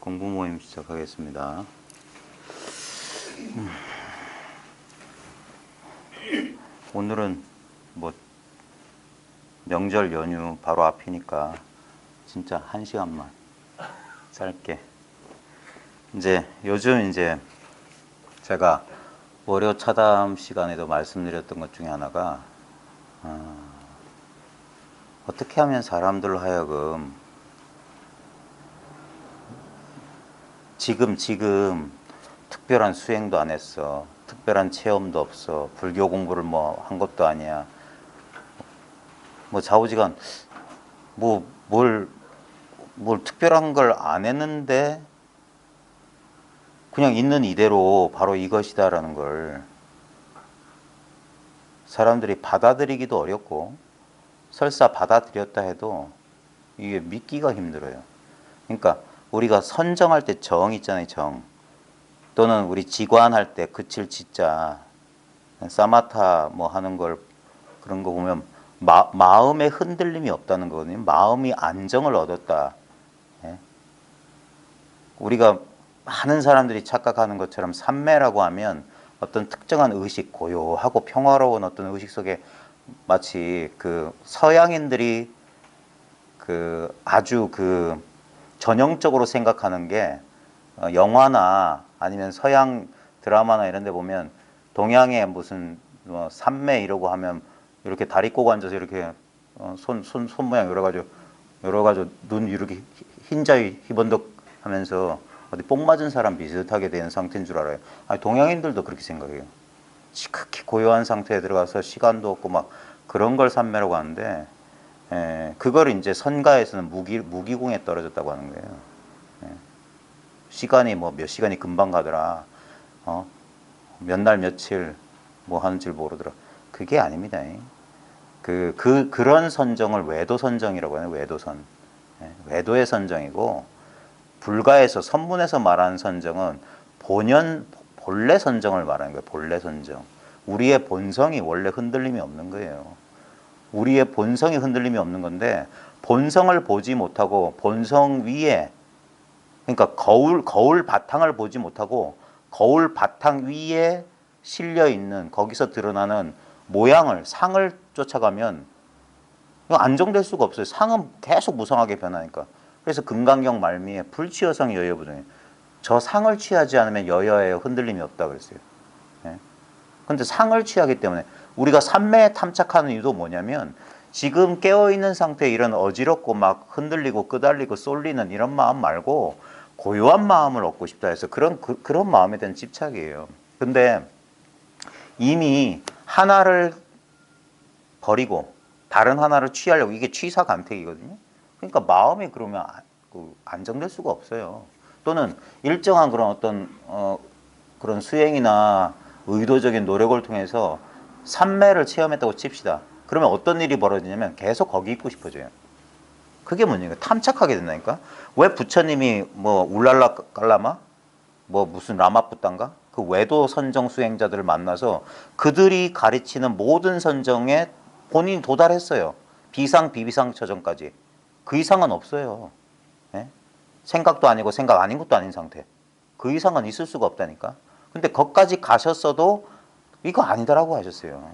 공부 모임 시작하겠습니다. 오늘은 뭐 명절 연휴 바로 앞이니까 진짜 1시간만 짧게. 요즘 제가 월요 차담 시간에도 말씀드렸던 것 중에 하나가 어떻게 하면 사람들로 하여금 지금 특별한 수행도 안 했어. 특별한 체험도 없어. 불교 공부를 뭐 한 것도 아니야. 뭐 좌우지간 뭘 특별한 걸 안 했는데 그냥 있는 이대로 바로 이것이다라는 걸 사람들이 받아들이기도 어렵고, 설사 받아들였다 해도 이게 믿기가 힘들어요. 그러니까 우리가 선정할 때 정 있잖아요, 정. 또는 우리 지관할 때 그칠 지자, 사마타 뭐 하는 걸, 그런 거 보면 마음에 흔들림이 없다는 거거든요. 마음이 안정을 얻었다. 예? 우리가 많은 사람들이 착각하는 것처럼 삼매라고 하면 어떤 특정한 의식, 고요하고 평화로운 어떤 의식 속에 마치 그 서양인들이 아주 전형적으로 생각하는 게, 영화나 아니면 서양 드라마나 이런 데 보면 동양의 무슨 삼매 이러고 하면 이렇게 다리 꼬고 앉아서 이렇게 손 모양 여러 가지 눈 이렇게 흰자위 희번덕 하면서 어디 뽕 맞은 사람 비슷하게 되는 상태인 줄 알아요. 아니, 동양인들도 그렇게 생각해요. 지극히 고요한 상태에 들어가서 시간도 없고 막 그런 걸 삼매라고 하는데, 그걸 이제 선가에서는 무기공에 떨어졌다고 하는 거예요. 시간이 몇 시간이 금방 가더라. 몇 날 며칠 뭐 하는 줄 모르더라. 그게 아닙니다. 그런 선정을 외도 선정이라고 해요. 외도선. 외도의 선정이고, 불가에서 선문에서 말하는 선정은 본래 선정을 말하는 거예요. 본래 선정. 우리의 본성이 원래 흔들림이 없는 거예요. 우리의 본성이 흔들림이 없는 건데, 본성을 보지 못하고 본성 위에, 그러니까 거울 바탕을 보지 못하고 거울 바탕 위에 실려 있는, 거기서 드러나는 모양을, 상을 쫓아가면 이거 안정될 수가 없어요. 상은 계속 무성하게 변하니까. 그래서 금강경 말미에 불취여성 여여부정해. 저 상을 취하지 않으면 여여예요. 흔들림이 없다 그랬어요. 근데 상을 취하기 때문에 우리가 삼매에 탐착하는 이유도 뭐냐면, 지금 깨어있는 상태에 이런 어지럽고 막 흔들리고 끄달리고 쏠리는 이런 마음 말고 고요한 마음을 얻고 싶다 해서 그런 마음에 대한 집착이에요. 근데 이미 하나를 버리고 다른 하나를 취하려고, 이게 취사간택이거든요. 그러니까 마음이 그러면 안정될 수가 없어요. 또는 일정한 그런 어떤 그런 수행이나 의도적인 노력을 통해서 삼매를 체험했다고 칩시다. 그러면 어떤 일이 벌어지냐면 계속 거기 있고 싶어져요. 그게 문제예요. 탐착하게 된다니까. 왜 부처님이 울랄라 깔라마 무슨 라마푸탄가 그 외도 선정 수행자들을 만나서 그들이 가르치는 모든 선정에 본인이 도달했어요. 비상 비비상 처정까지. 그 이상은 없어요. 생각도 아니고 생각 아닌 것도 아닌 상태. 그 이상은 있을 수가 없다니까. 근데 거기까지 가셨어도 이거 아니다라고 하셨어요.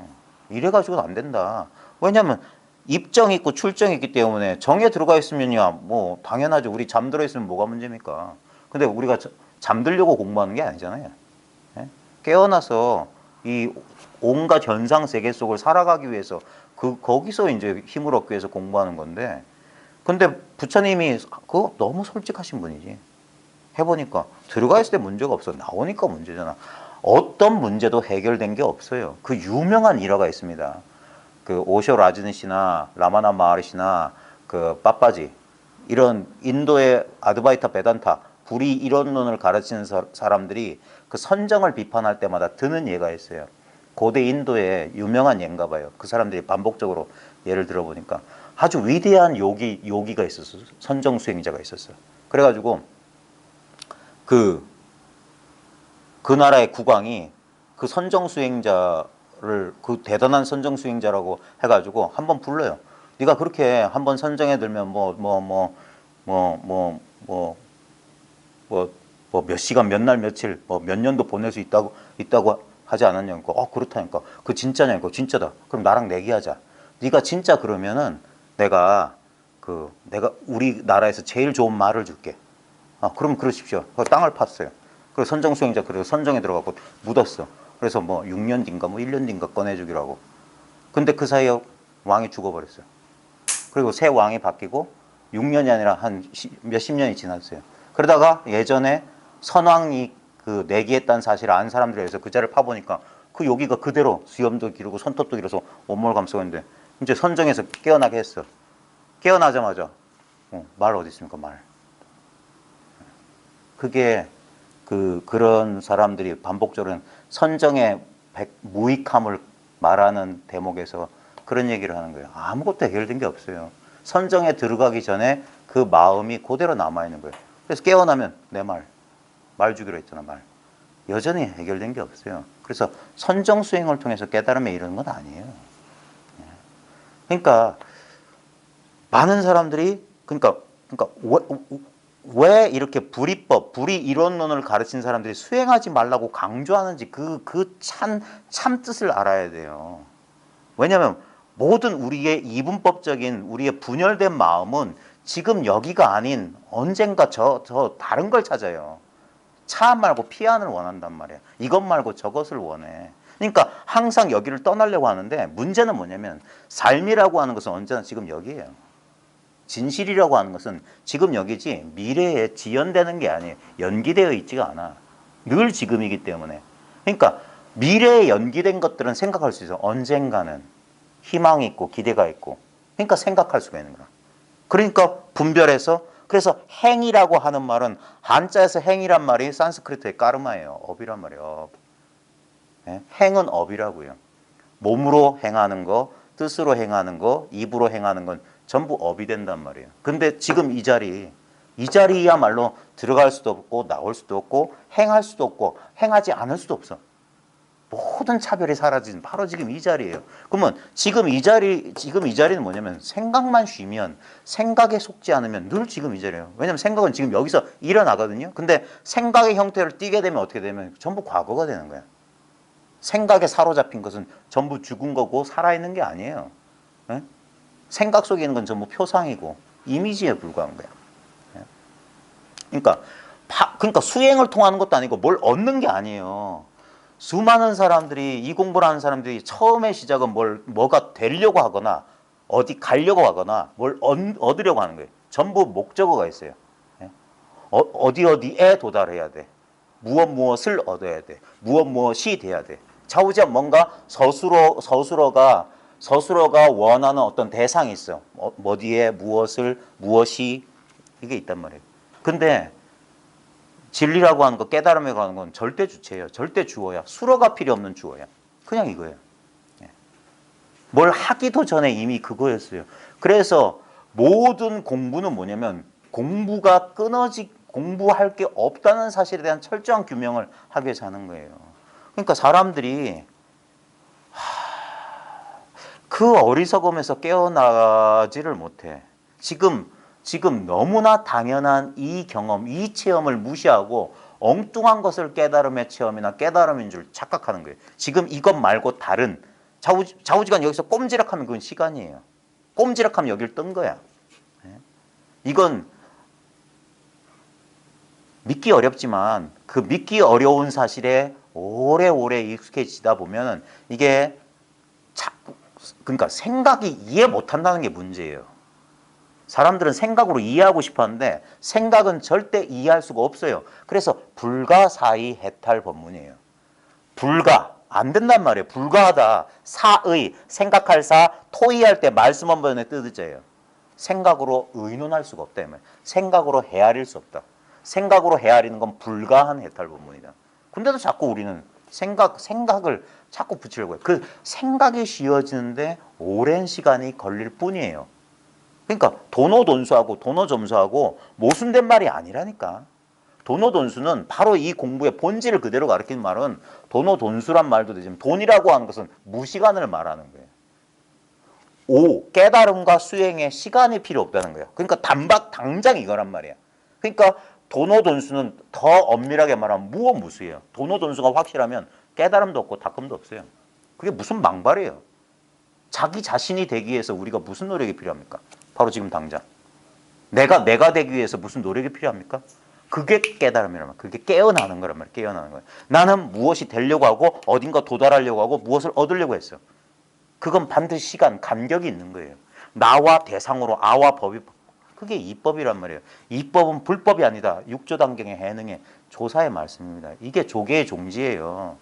이래가지고는 안 된다. 왜냐하면 입정이 있고 출정이 있기 때문에, 정에 들어가 있으면야 당연하죠. 우리 잠들어 있으면 뭐가 문제입니까? 근데 우리가 잠들려고 공부하는 게 아니잖아요. 깨어나서 이 온갖 현상 세계 속을 살아가기 위해서 거기서 이제 힘을 얻기 위해서 공부하는 건데, 근데 부처님이 그거 너무 솔직하신 분이지. 해보니까 들어가 있을 때 문제가 없어. 나오니까 문제잖아. 어떤 문제도 해결된 게 없어요. 그 유명한 일화가 있습니다. 그 오쇼 라즈니시나 라마나 마하리시나 그 빠빠지, 이런 인도의 아드바이타 베단타 불이 이론론을 가르치는 사람들이 그 선정을 비판할 때마다 드는 예가 있어요. 고대 인도의 유명한 예인가 봐요. 그 사람들이 반복적으로 예를 들어보니까 아주 위대한 요기가 있었어요. 선정 수행자가 있었어요. 그래가지고 그 나라의 국왕이 그 선정 수행자를, 그 대단한 선정 수행자라고 해가지고 한번 불러요. 네가 그렇게 한번 선정해 들면 뭐 몇 시간, 몇 날, 며칠, 뭐 몇 년도 보낼 수 있다고 하지 않았냐니까. 그렇다니까. 그 진짜냐니까. 진짜다. 그럼 나랑 내기하자. 네가 진짜 그러면은 내가 우리나라에서 제일 좋은 말을 줄게. 그럼 그러십시오. 그 땅을 팠어요. 그래서 선정 수행자 그래서 선정에 들어가고 묻었어. 그래서 뭐 6년 뒤인가 뭐 1년 뒤인가 꺼내주기로 하고. 근데 그 사이에 왕이 죽어버렸어요. 그리고 새 왕이 바뀌고 6년이 아니라 한 몇십 년이 지났어요. 그러다가 예전에 선왕이 그 내기했다는 사실을 안 사람들에 의해서 그 자리를 파보니까 그 여기가 그대로 수염도 기르고 손톱도 길어서 온몸을 감싸고 있는데 이제 선정에서 깨어나게 했어. 깨어나자마자 말 어디 있습니까? 말. 그게 그런 사람들이 반복적으로 선정의 무익함을 말하는 대목에서 그런 얘기를 하는 거예요. 아무것도 해결된 게 없어요. 선정에 들어가기 전에 그 마음이 그대로 남아있는 거예요. 그래서 깨어나면 내 말 주기로 했잖아, 말. 여전히 해결된 게 없어요. 그래서 선정 수행을 통해서 깨달음에 이르는 건 아니에요. 그러니까 많은 사람들이 그러니까 왜 이렇게 불이법, 불이이론론을 가르친 사람들이 수행하지 말라고 강조하는지 그 참 뜻을 알아야 돼요. 왜냐하면 모든 우리의 이분법적인 우리의 분열된 마음은 지금 여기가 아닌 언젠가 저 다른 걸 찾아요. 차 말고 피안을 원한단 말이야. 이것 말고 저것을 원해. 그러니까 항상 여기를 떠나려고 하는데 문제는 뭐냐면 삶이라고 하는 것은 언제나 지금 여기예요. 진실이라고 하는 것은 지금 여기지 미래에 지연되는 게 아니에요. 연기되어 있지가 않아. 늘 지금이기 때문에. 그러니까 미래에 연기된 것들은 생각할 수 있어. 언젠가는 희망이 있고 기대가 있고. 그러니까 생각할 수가 있는 거야. 그러니까 분별해서 그래서 행이라고 하는 말은 한자에서 행이란 말이 산스크리트의 까르마예요. 업이란 말이에요. 업. 행은 업이라고요. 몸으로 행하는 거, 뜻으로 행하는 거, 입으로 행하는 건 전부 업이 된단 말이에요. 근데 지금 이 자리야말로 들어갈 수도 없고 나올 수도 없고 행할 수도 없고 행하지 않을 수도 없어. 모든 차별이 사라진 바로 지금 이 자리예요. 그러면 지금 이 자리는 뭐냐면 생각만 쉬면 생각에 속지 않으면 늘 지금 이 자리예요. 왜냐면 생각은 지금 여기서 일어나거든요. 근데 생각의 형태를 띠게 되면 어떻게 되면 전부 과거가 되는 거야. 생각에 사로잡힌 것은 전부 죽은 거고 살아있는 게 아니에요. 네? 생각 속에 있는 건 전부 표상이고 이미지에 불과한 거야. 그러니까 수행을 통하는 것도 아니고 뭘 얻는 게 아니에요. 수많은 사람들이 이 공부를 하는 사람들이 처음의 시작은 뭐가 되려고 하거나 어디 가려고 하거나 뭘 얻으려고 하는 거예요. 전부 목적어가 있어요. 어디에 도달해야 돼. 무엇을 얻어야 돼. 무엇이 돼야 돼. 좌우지간 뭔가 서술어가 원하는 어떤 대상이 있어. 어디에 무엇이 이게 있단 말이에요. 근데 진리라고 하는 거, 깨달음이라고 하는 건 절대 주체예요. 절대 주어야. 수로가 필요 없는 주어야. 그냥 이거예요. 뭘 하기도 전에 이미 그거였어요. 그래서 모든 공부는 뭐냐면 공부할 게 없다는 사실에 대한 철저한 규명을 하기 위해서 하는 거예요. 그러니까 사람들이 그 어리석음에서 깨어나지를 못해. 지금 너무나 당연한 이 경험, 이 체험을 무시하고 엉뚱한 것을 깨달음의 체험이나 깨달음인 줄 착각하는 거예요. 지금 이것 말고 다른 좌우지간 여기서 꼼지락하면 그건 시간이에요. 꼼지락하면 여기를 뜬 거야. 이건 믿기 어렵지만 그 믿기 어려운 사실에 오래오래 익숙해지다 보면 이게 그러니까 생각이 이해 못한다는 게 문제예요. 사람들은 생각으로 이해하고 싶었는데 생각은 절대 이해할 수가 없어요. 그래서 불가사의 해탈 법문이에요. 불가, 안 된단 말이에요. 불가하다, 사의, 생각할 사, 토의할 때 말씀 한 번에 뜻이에요. 생각으로 의논할 수가 없다. 생각으로 헤아릴 수 없다. 생각으로 헤아리는 건 불가한 해탈 법문이다. 근데도 자꾸 우리는 생각을 자꾸 붙이려고 해요. 그 생각이 쉬워지는데 오랜 시간이 걸릴 뿐이에요. 그러니까 도노돈수하고 도노점수하고 모순된 말이 아니라니까. 도노돈수는 바로 이 공부의 본질을 그대로 가리키는 말은 도노돈수란 말도 되지만 돈이라고 하는 것은 무시간을 말하는 거예요. 깨달음과 수행에 시간이 필요 없다는 거예요. 그러니까 당장 이거란 말이야. 그러니까 도노돈수는 더 엄밀하게 말하면 무오무수예요. 도노돈수가 확실하면 깨달음도 없고 닦음도 없어요. 그게 무슨 망발이에요. 자기 자신이 되기 위해서 우리가 무슨 노력이 필요합니까? 바로 지금 당장. 내가 되기 위해서 무슨 노력이 필요합니까? 그게 깨달음이란 말이에요. 그게 깨어나는 거란 말이에요. 깨어나는 거예요. 나는 무엇이 되려고 하고 어딘가 도달하려고 하고 무엇을 얻으려고 했어요. 그건 반드시 시간, 간격이 있는 거예요. 나와 대상으로 아와 법이, 그게 이법이란 말이에요. 이법은 불법이 아니다. 육조단경의 해능의 조사의 말씀입니다. 이게 조계의 종지예요.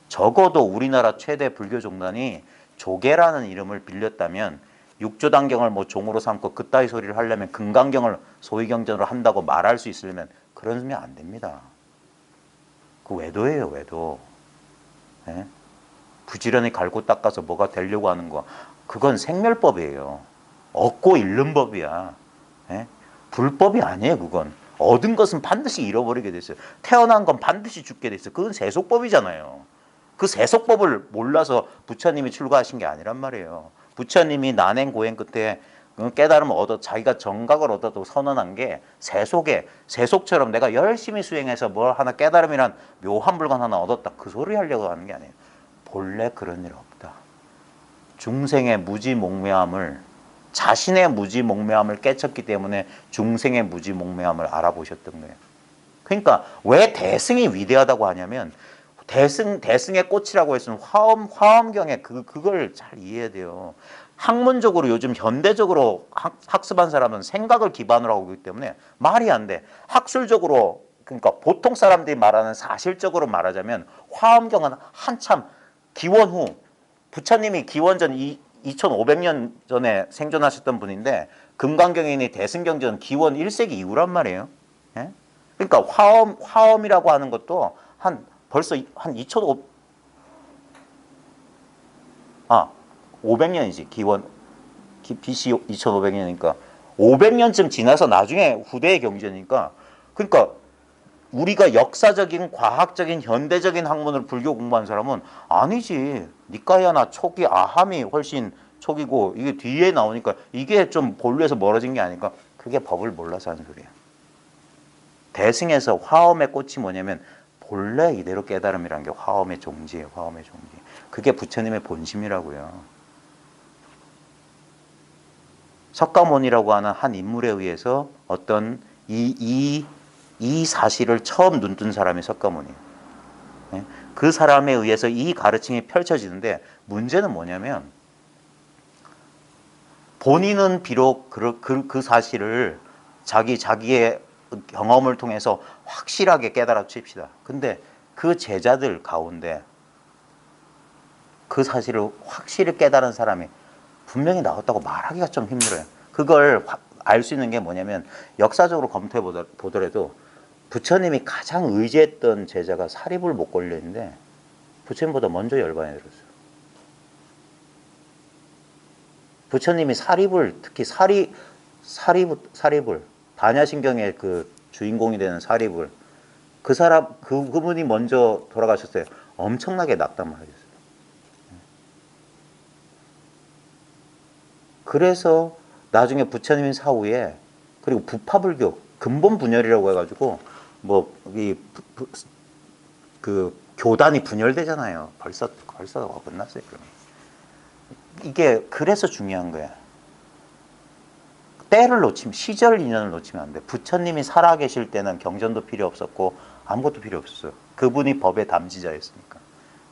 적어도 우리나라 최대 불교 종단이 조계라는 이름을 빌렸다면 육조단경을 뭐 종으로 삼고 그따위 소리를 하려면 금강경을 소위경전으로 한다고 말할 수 있으려면 그러면 안 됩니다. 그 외도예요, 외도. 예? 부지런히 갈고 닦아서 뭐가 되려고 하는 거, 그건 생멸법이에요. 얻고 잃는 법이야. 예? 불법이 아니에요, 그건. 얻은 것은 반드시 잃어버리게 돼 있어요. 태어난 건 반드시 죽게 돼 있어요. 그건 세속법이잖아요. 그 세속법을 몰라서 부처님이 출가하신 게 아니란 말이에요. 부처님이 난행 고행 끝에 깨달음을 얻어 자기가 정각을 얻어도 선언한 게 세속처럼 내가 열심히 수행해서 뭘 하나 깨달음이란 묘한 물건 하나 얻었다, 그 소리 하려고 하는 게 아니에요. 본래 그런 일 없다. 중생의 무지몽매함을, 자신의 무지몽매함을 깨쳤기 때문에 중생의 무지몽매함을 알아보셨던 거예요. 그러니까 왜 대승이 위대하다고 하냐면 대승의 꽃이라고 했으면 화엄경에 그걸 잘 이해해야 돼요. 학문적으로 요즘 현대적으로 학습한 사람은 생각을 기반으로 하고 있기 때문에 말이 안 돼. 학술적으로, 그러니까 보통 사람들이 말하는 사실적으로 말하자면 화엄경은 한참 기원 후, 부처님이 기원 전 2500년 전에 생존하셨던 분인데 금강경이니 대승경전 기원 1세기 이후란 말이에요. 예? 그러니까 화엄이라고 하는 것도 벌써 한 500년이지. 기원 BC 2500년이니까 500년쯤 지나서 나중에 후대의 경전이니까, 그러니까 우리가 역사적인 과학적인 현대적인 학문을 불교 공부한 사람은 아니지, 니까야나 초기 아함이 훨씬 초기고 이게 뒤에 나오니까 이게 좀 본래에서 멀어진 게 아닐까. 그게 법을 몰라서 하는 소리야. 대승에서 화엄의 꽃이 뭐냐면 본래 이대로 깨달음이라는 게 화엄의 종지예요. 화엄의 종지. 그게 부처님의 본심이라고요. 석가모니라고 하는 한 인물에 의해서 어떤 이 사실을 처음 눈뜬 사람이 석가모니예요. 그 사람에 의해서 이 가르침이 펼쳐지는데 문제는 뭐냐면 본인은 비록 그 사실을 자기의 경험을 통해서 확실하게 깨달아 칩시다. 근데 그 제자들 가운데 그 사실을 확실히 깨달은 사람이 분명히 나왔다고 말하기가 좀 힘들어요. 그걸 알 수 있는 게 뭐냐면 역사적으로 검토해 보더라도 부처님이 가장 의지했던 제자가 사리불 목걸려인데 부처님보다 먼저 열반에 들었어요. 부처님이 사리불, 특히 사리불, 반야신경의 그 주인공이 되는 사리불, 그분이 먼저 돌아가셨어요. 엄청나게 낙담을 하셨어요. 그래서 나중에 부처님 사후에, 그리고 부파불교 근본 분열이라고 해가지고 그 교단이 분열되잖아요. 벌써 끝났어요. 그러면 이게 그래서 중요한 거야. 때를 놓치면, 시절 인연을 놓치면 안 돼. 부처님이 살아계실 때는 경전도 필요 없었고 아무것도 필요 없었어요. 그분이 법의 담지자였으니까.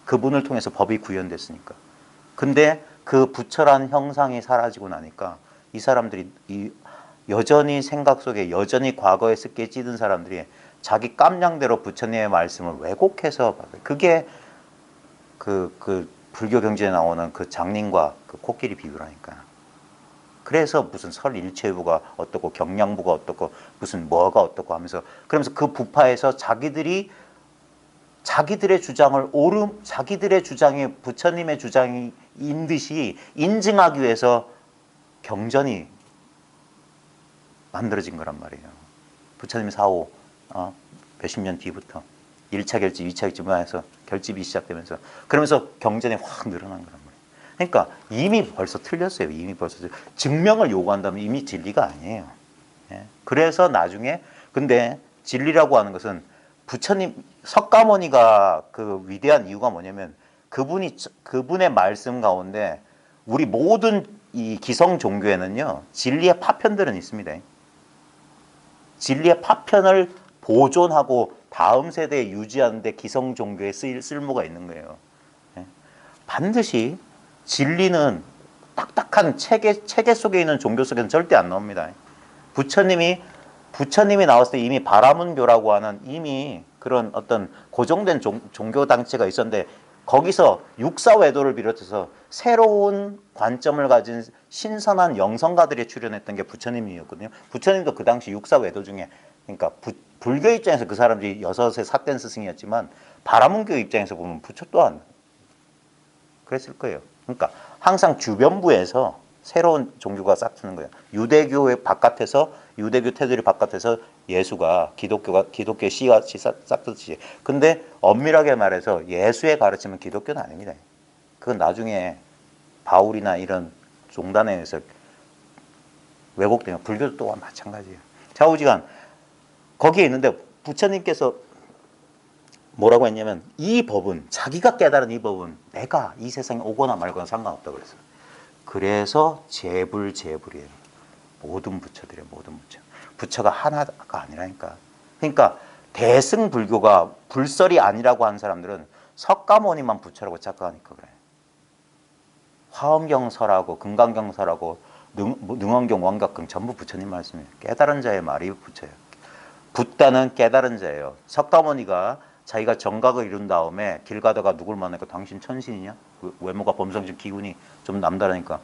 그분을 통해서 법이 구현됐으니까. 근데 그 부처란 형상이 사라지고 나니까 이 사람들이 여전히 생각 속에 여전히 과거에 습기에 찌든 사람들이 자기 깜냥대로 부처님의 말씀을 왜곡해서, 그게 그 불교 경전에 나오는 그 장님과 그 코끼리 비유라니까. 그래서 무슨 설일체부가 어떻고 경량부가 어떻고 무슨 뭐가 어떻고 하면서, 그러면서 그 부파에서 자기들의 주장을 자기들의 주장이 부처님의 주장인 듯이 인증하기 위해서 경전이 만들어진 거란 말이에요. 부처님 사후 몇십 년 뒤부터 1차 결집, 2차 결집에서 결집이 시작되면서, 그러면서 경전이 확 늘어난 거란 말이에요. 그러니까 이미 벌써 틀렸어요. 이미 벌써 증명을 요구한다면 이미 진리가 아니에요. 그래서 나중에 근데 진리라고 하는 것은 부처님 석가모니가 그 위대한 이유가 뭐냐면 그분의 말씀 가운데 우리 모든 이 기성 종교에는요 진리의 파편들은 있습니다. 진리의 파편을 보존하고 다음 세대에 유지하는 데 기성 종교에 쓸모가 있는 거예요. 반드시 진리는 딱딱한 체계 속에 있는 종교 속에는 절대 안 나옵니다. 부처님이 나왔을 때 이미 바라문교라고 하는 이미 그런 어떤 고정된 종교 단체가 있었는데 거기서 육사외도를 비롯해서 새로운 관점을 가진 신선한 영성가들이 출연했던 게 부처님이었거든요. 부처님도 그 당시 육사외도 중에 그러니까 불교 입장에서 그 사람들이 여섯의 삿된 스승이었지만 바라문교 입장에서 보면 부처 또한 그랬을 거예요. 그러니까 항상 주변부에서 새로운 종교가 싹 트는 거예요. 유대교의 바깥에서 유대교 테두리 바깥에서 예수가 기독교의 씨앗이 싹 트듯이. 근데 엄밀하게 말해서 예수의 가르침은 기독교는 아닙니다. 그건 나중에 바울이나 이런 종단에 의해서 왜곡되면 불교도 또한 마찬가지예요. 좌우지간 거기에 있는데 부처님께서 뭐라고 했냐면 이 법은 자기가 깨달은 이 법은 내가 이 세상에 오거나 말거나 상관없다고 그랬어요. 그래서 재불이에요. 모든 부처들이에요. 모든 부처. 부처가 하나가 아니라니까. 그러니까 대승 불교가 불설이 아니라고 하는 사람들은 석가모니만 부처라고 착각하니까 그래. 화엄경설하고 금강경설하고 능원경 원각경 전부 부처님 말씀이에요. 깨달은 자의 말이 부처예요. 붓다는 깨달은 자예요. 석가모니가 자기가 정각을 이룬 다음에 길 가다가 누굴 만나니까 당신 천신이냐? 외모가 범성진 기운이 좀 남다르니까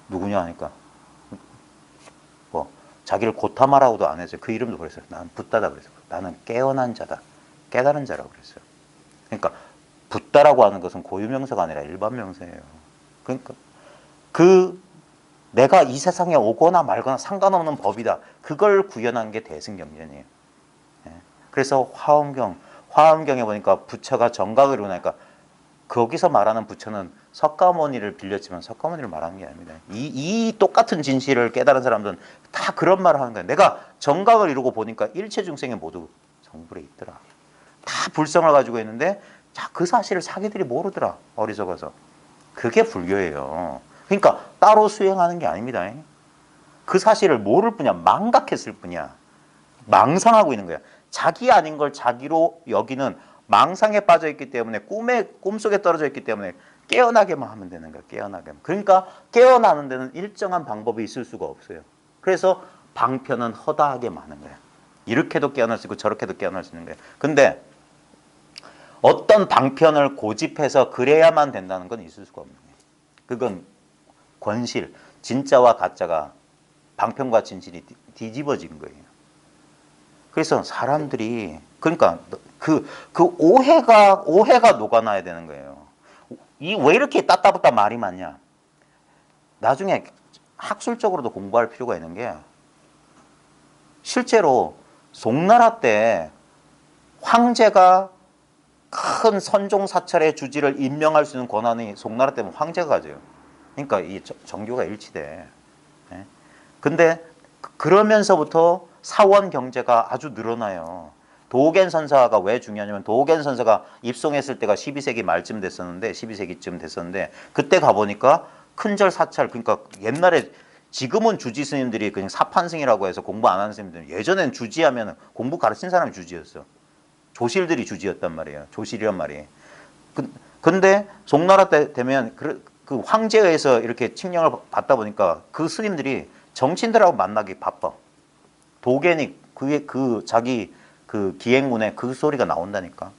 누구냐 하니까 뭐 자기를 고타마라고도 안 했어요. 그 이름도 그랬어요. 나는 붓다다 그랬어요. 나는 깨어난 자다. 깨달은 자라고 그랬어요. 그러니까 붓다라고 하는 것은 고유명사가 아니라 일반명사예요. 그러니까 내가 이 세상에 오거나 말거나 상관없는 법이다. 그걸 구현한 게 대승경전이에요. 그래서 화엄경에 보니까 부처가 정각을 이루니까 거기서 말하는 부처는 석가모니를 빌렸지만 석가모니를 말하는 게 아닙니다. 이 똑같은 진실을 깨달은 사람들은 다 그런 말을 하는 거예요. 내가 정각을 이루고 보니까 일체 중생이 모두 정불에 있더라. 다 불성을 가지고 있는데 그 사실을 자기들이 모르더라. 어리석어서. 그게 불교예요. 그러니까 따로 수행하는 게 아닙니다. 그 사실을 모를 뿐이야. 망각했을 뿐이야. 망상하고 있는 거야. 자기 아닌 걸 자기로 여기는 망상에 빠져있기 때문에 꿈속에 떨어져 있기 때문에 깨어나게만 하면 되는 거야. 깨어나게만. 그러니까 깨어나는 데는 일정한 방법이 있을 수가 없어요. 그래서 방편은 허다하게 많은 거야. 이렇게도 깨어날 수 있고 저렇게도 깨어날 수 있는 거야. 근데 어떤 방편을 고집해서 그래야만 된다는 건 있을 수가 없는 거예요. 그건 권실, 진짜와 가짜가 방편과 진실이 뒤집어진 거예요. 그래서 사람들이 그러니까 그 오해가 녹아나야 되는 거예요. 왜 이렇게 따따붙다 말이 많냐? 나중에 학술적으로도 공부할 필요가 있는 게 실제로 송나라 때 황제가 큰 선종 사찰의 주지를 임명할 수 있는 권한이 송나라 때는 황제가 가져요. 그러니까 이 정교가 일치돼. 근데 그러면서부터 사원 경제가 아주 늘어나요. 도겐 선사가 왜 중요하냐면 도겐 선사가 입송했을 때가 12세기 말쯤 됐었는데 12세기쯤 됐었는데 그때 가보니까 큰절 사찰 그러니까 옛날에 지금은 주지 스님들이 그냥 사판승이라고 해서 공부 안 하는 스님들 예전엔 주지하면 공부 가르친 사람이 주지였어. 조실들이 주지였단 말이에요. 조실이란 말이에요. 근데 송나라 때 되면 그 황제에 의해서 이렇게 칙령을 받다 보니까 그 스님들이 정치인들하고 만나기 바빠. 도겐이 자기 그 기행문에 그 소리가 나온다니까.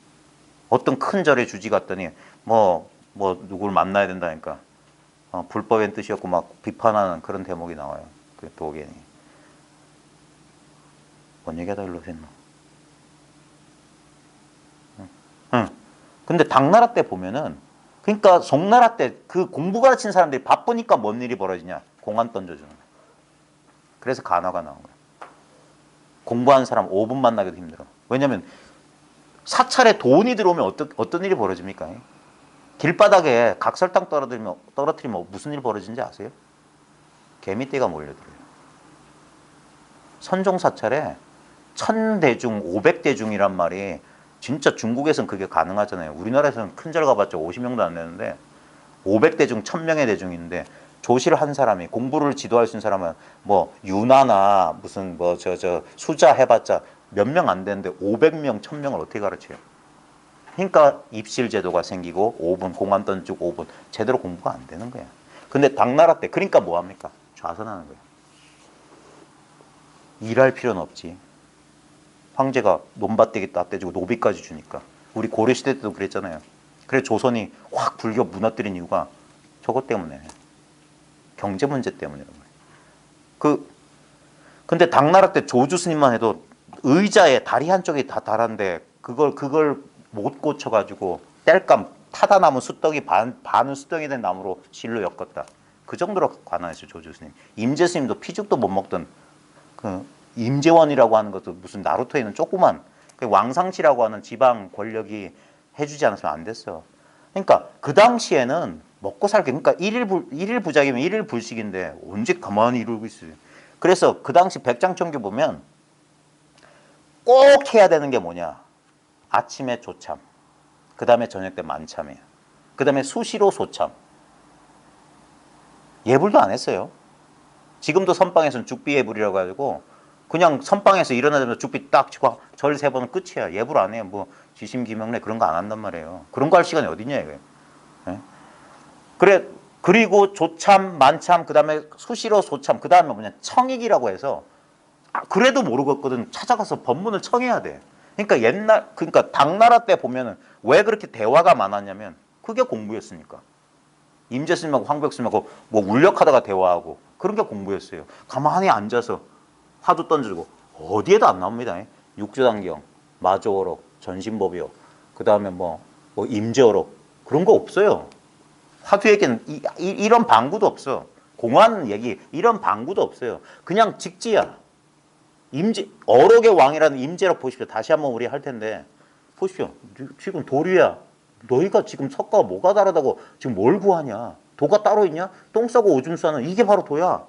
어떤 큰 절에 주지 갔더니 뭐 누굴 만나야 된다니까. 불법의 뜻이었고 막 비판하는 그런 대목이 나와요. 그 도겐이. 뭔 얘기하다 일로 했노? 응. 근데 당나라 때 보면은 그러니까 송나라 때 그 공부 가르친 사람들이 바쁘니까 뭔 일이 벌어지냐? 공안 던져주는 거야. 그래서 간화가 나온 거야. 공부하는 사람 5분 만나기도 힘들어. 왜냐면 사찰에 돈이 들어오면 어떤 일이 벌어집니까? 길바닥에 각설탕 떨어뜨리면 무슨 일이 벌어지는지 아세요? 개미떼가 몰려들어요. 선종 사찰에 1000대중, 500대중이란 말이 진짜 중국에서는 그게 가능하잖아요. 우리나라에서는 큰 절 가봤자 50명도 안 되는데 500대중, 1000명의 대중인데 조시를 한 사람이 공부를 지도할 수 있는 사람은 뭐 유나나 무슨 뭐 저 수자 해봤자 몇 명 안 되는데 500명, 1000명을 어떻게 가르쳐요? 그러니까 입실 제도가 생기고 5분 공안 던지고 5분 제대로 공부가 안 되는 거야. 근데 당나라 때 그러니까 뭐 합니까? 좌선하는 거야. 일할 필요는 없지. 황제가 논밭대기 떼주고 노비까지 주니까. 우리 고려시대 때도 그랬잖아요. 그래 조선이 확 불교 무너뜨린 이유가 저것 때문에. 경제 문제 때문이란 말이에요. 근데 당나라 때 조주 스님만 해도 의자에 다리 한쪽이 다 달았는데 그걸 못 고쳐가지고 땔감 타다 남은 숫덩이 반은 숫덩이 된 나무로 실로 엮었다. 그 정도로 관한했어요 조주 스님. 임재 스님도 피죽도 못 먹던 그 임재원이라고 하는 것도 무슨 나루토에 있는 조그만 왕상치라고 하는 지방 권력이 해주지 않았으면 안 됐어. 그러니까 그 당시에는 먹고 살게 그러니까 일일 부작이면 일일 불식인데 언제 가만히 이러고 있어요. 그래서 그 당시 백장청규 보면 꼭 해야 되는 게 뭐냐? 아침에 조참, 그 다음에 저녁 때 만참이에요. 그 다음에 수시로 소참. 예불도 안 했어요. 지금도 선방에서는 죽비 예불이라고 해가지고 그냥 선방에서 일어나자마자 죽비 딱 치고 절 3번은 끝이야. 예불 안 해요. 뭐 지심 기명래 그런 거 안 한단 말이에요. 그런 거 할 시간이 어딨냐 이거예요. 네? 그래 그리고 조참, 만참, 그 다음에 수시로 소참, 그 다음에 뭐냐 청익이라고 해서 그래도 모르겠거든 찾아가서 법문을 청해야 돼. 그러니까 당나라 때 보면은 왜 그렇게 대화가 많았냐면 그게 공부였으니까. 임재 스님하고 황벽 스님하고 뭐 울력하다가 대화하고 그런 게 공부였어요. 가만히 앉아서 화두 던지고 어디에도 안 나옵니다. 육조단경, 마조어록, 전신법이요. 그 다음에 뭐 임재어록 그런 거 없어요. 화두 얘기는 이런 방구도 없어. 공안 얘기 이런 방구도 없어요. 그냥 직지야. 어록의 왕이라는 임재록 보십시오. 다시 한번 우리 할 텐데 보십시오. 지금 도류야. 너희가 지금 석가가 뭐가 다르다고 지금 뭘 구하냐? 도가 따로 있냐? 똥 싸고 오줌 싸는 이게 바로 도야.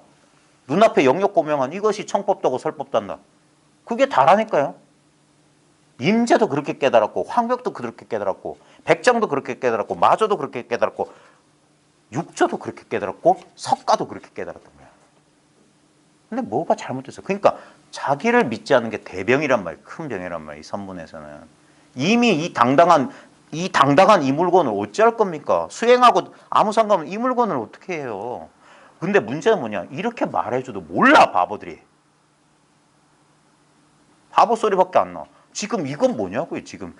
눈앞에 영역 고명한 이것이 청법도고 설법도 한다. 그게 다라니까요. 임재도 그렇게 깨달았고 황벽도 그렇게 깨달았고 백장도 그렇게 깨달았고 마조도 그렇게 깨달았고 육조도 그렇게 깨달았고 석가도 그렇게 깨달았던 거야. 근데 뭐가 잘못됐어? 그러니까 자기를 믿지 않는 게 대병이란 말이야. 큰 병이란 말이야. 이 선문에서는. 이미 이 당당한 이 물건을 어찌할 겁니까? 수행하고 아무 상관없는 이 물건을 어떻게 해요? 근데 문제는 뭐냐? 이렇게 말해줘도 몰라 바보들이. 바보 소리밖에 안 나. 지금 이건 뭐냐고요? 지금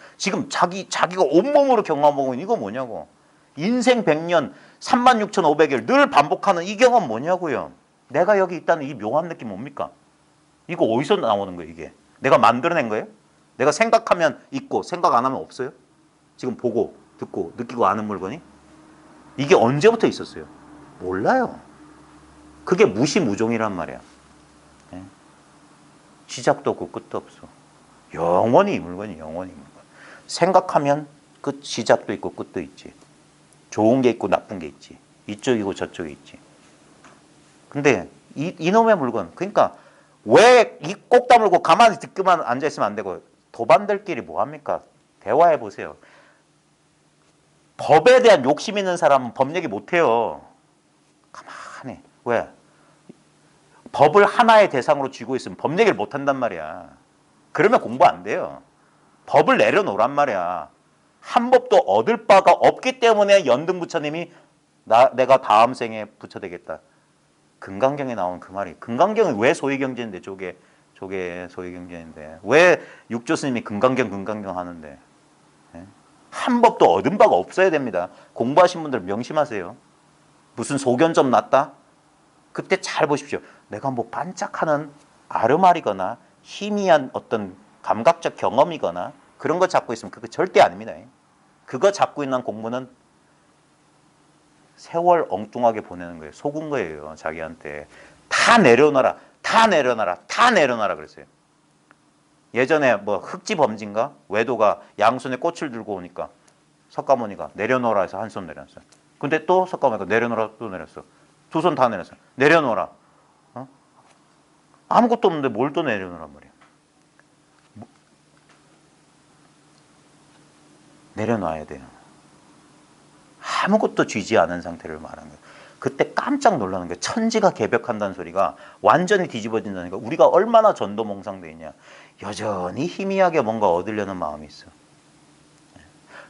자기가 온몸으로 경험하고 있는 이거 뭐냐고. 인생 100년 36,500일 늘 반복하는 이 경험 뭐냐고요. 내가 여기 있다는 이 묘한 느낌 뭡니까? 이거 어디서 나오는 거예요 이게? 내가 만들어낸 거예요? 내가 생각하면 있고 생각 안 하면 없어요? 지금 보고 듣고 느끼고 아는 물건이? 이게 언제부터 있었어요? 몰라요. 그게 무시무종이란 말이야. 네? 시작도 없고 끝도 없어. 영원히 이 물건이 영원히 이 물건. 생각하면 끝 시작도 있고 끝도 있지. 좋은 게 있고 나쁜 게 있지. 이쪽이고 저쪽이 있지. 근데 이놈의 물건 그러니까 왜 이 꼭 다물고 가만히 듣기만 앉아있으면 안 되고 도반들끼리 뭐합니까? 대화해 보세요. 법에 대한 욕심 있는 사람은 법 얘기 못해요. 가만히. 왜? 법을 하나의 대상으로 쥐고 있으면 법 얘기를 못한단 말이야. 그러면 공부 안 돼요. 법을 내려놓으란 말이야. 한 법도 얻을 바가 없기 때문에 연등 부처님이 내가 다음 생에 부처 되겠다. 금강경에 나온 그 말이. 금강경이 왜 소위경제인데 저게 소위경제인데 왜 육조 스님이 금강경 하는데 한 법도 얻은 바가 없어야 됩니다. 공부하신 분들 명심하세요. 무슨 소견 좀 났다? 그때 잘 보십시오. 내가 뭐 반짝하는 아르말이거나 희미한 어떤 감각적 경험이거나 그런 거 잡고 있으면 그거 절대 아닙니다. 그거 잡고 있는 공부는 세월 엉뚱하게 보내는 거예요. 속은 거예요. 자기한테. 다 내려놔라. 그랬어요. 예전에 뭐 흑지범진가? 외도가 양손에 꽃을 들고 오니까 석가모니가 내려놓으라 해서 한 손 내렸어요. 근데 또 석가모니가 내려놓으라 또 내렸어. 두 손 다 내렸어. 내려놓으라. 아무것도 없는데 뭘 또 내려놓으란 말이야. 내려놔야 돼요. 아무것도 쥐지 않은 상태를 말하는 거예요. 그때 깜짝 놀라는 거예요. 천지가 개벽한다는 소리가 완전히 뒤집어진다니까. 우리가 얼마나 전도몽상돼 있냐. 여전히 희미하게 뭔가 얻으려는 마음이 있어.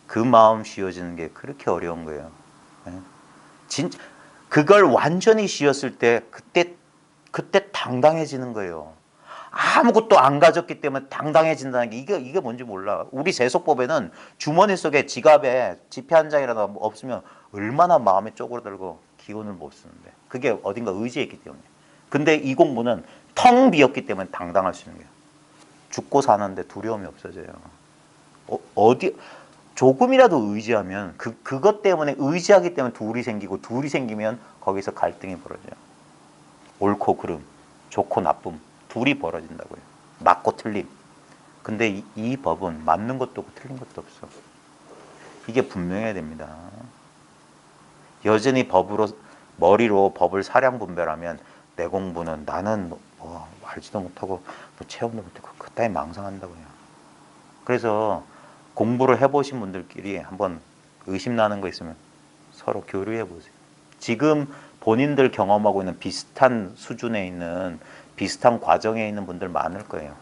그 마음 씌워지는 게 그렇게 어려운 거예요. 진짜 그걸 완전히 씌웠을 때 그때 당당해지는 거예요. 아무것도 안 가졌기 때문에 당당해진다는 게 이게 뭔지 몰라. 우리 세속법에는 주머니 속에 지갑에 지폐 한 장이라도 없으면 얼마나 마음에 쪼그라들고 기운을 못 쓰는데. 그게 어딘가 의지에 있기 때문에. 근데 이 공부는 텅 비었기 때문에 당당할 수 있는 거예요. 죽고 사는데 두려움이 없어져요. 어디 조금이라도 의지하면 그것 때문에 의지하기 때문에 둘이 생기고 둘이 생기면 거기서 갈등이 벌어져요. 옳고 그름, 좋고 나쁨. 둘이 벌어진다고요. 맞고 틀림. 근데 이 법은 맞는 것도 없고 틀린 것도 없어. 이게 분명해야 됩니다. 여전히 머리로 법을 사량 분별하면 내 공부는 나는 뭐 알지도 못하고 뭐 체험도 못하고 그따위 망상한다고요. 그래서 공부를 해보신 분들끼리 한번 의심나는 거 있으면 서로 교류해 보세요. 지금 본인들 경험하고 있는 비슷한 수준에 있는 비슷한 과정에 있는 분들 많을 거예요.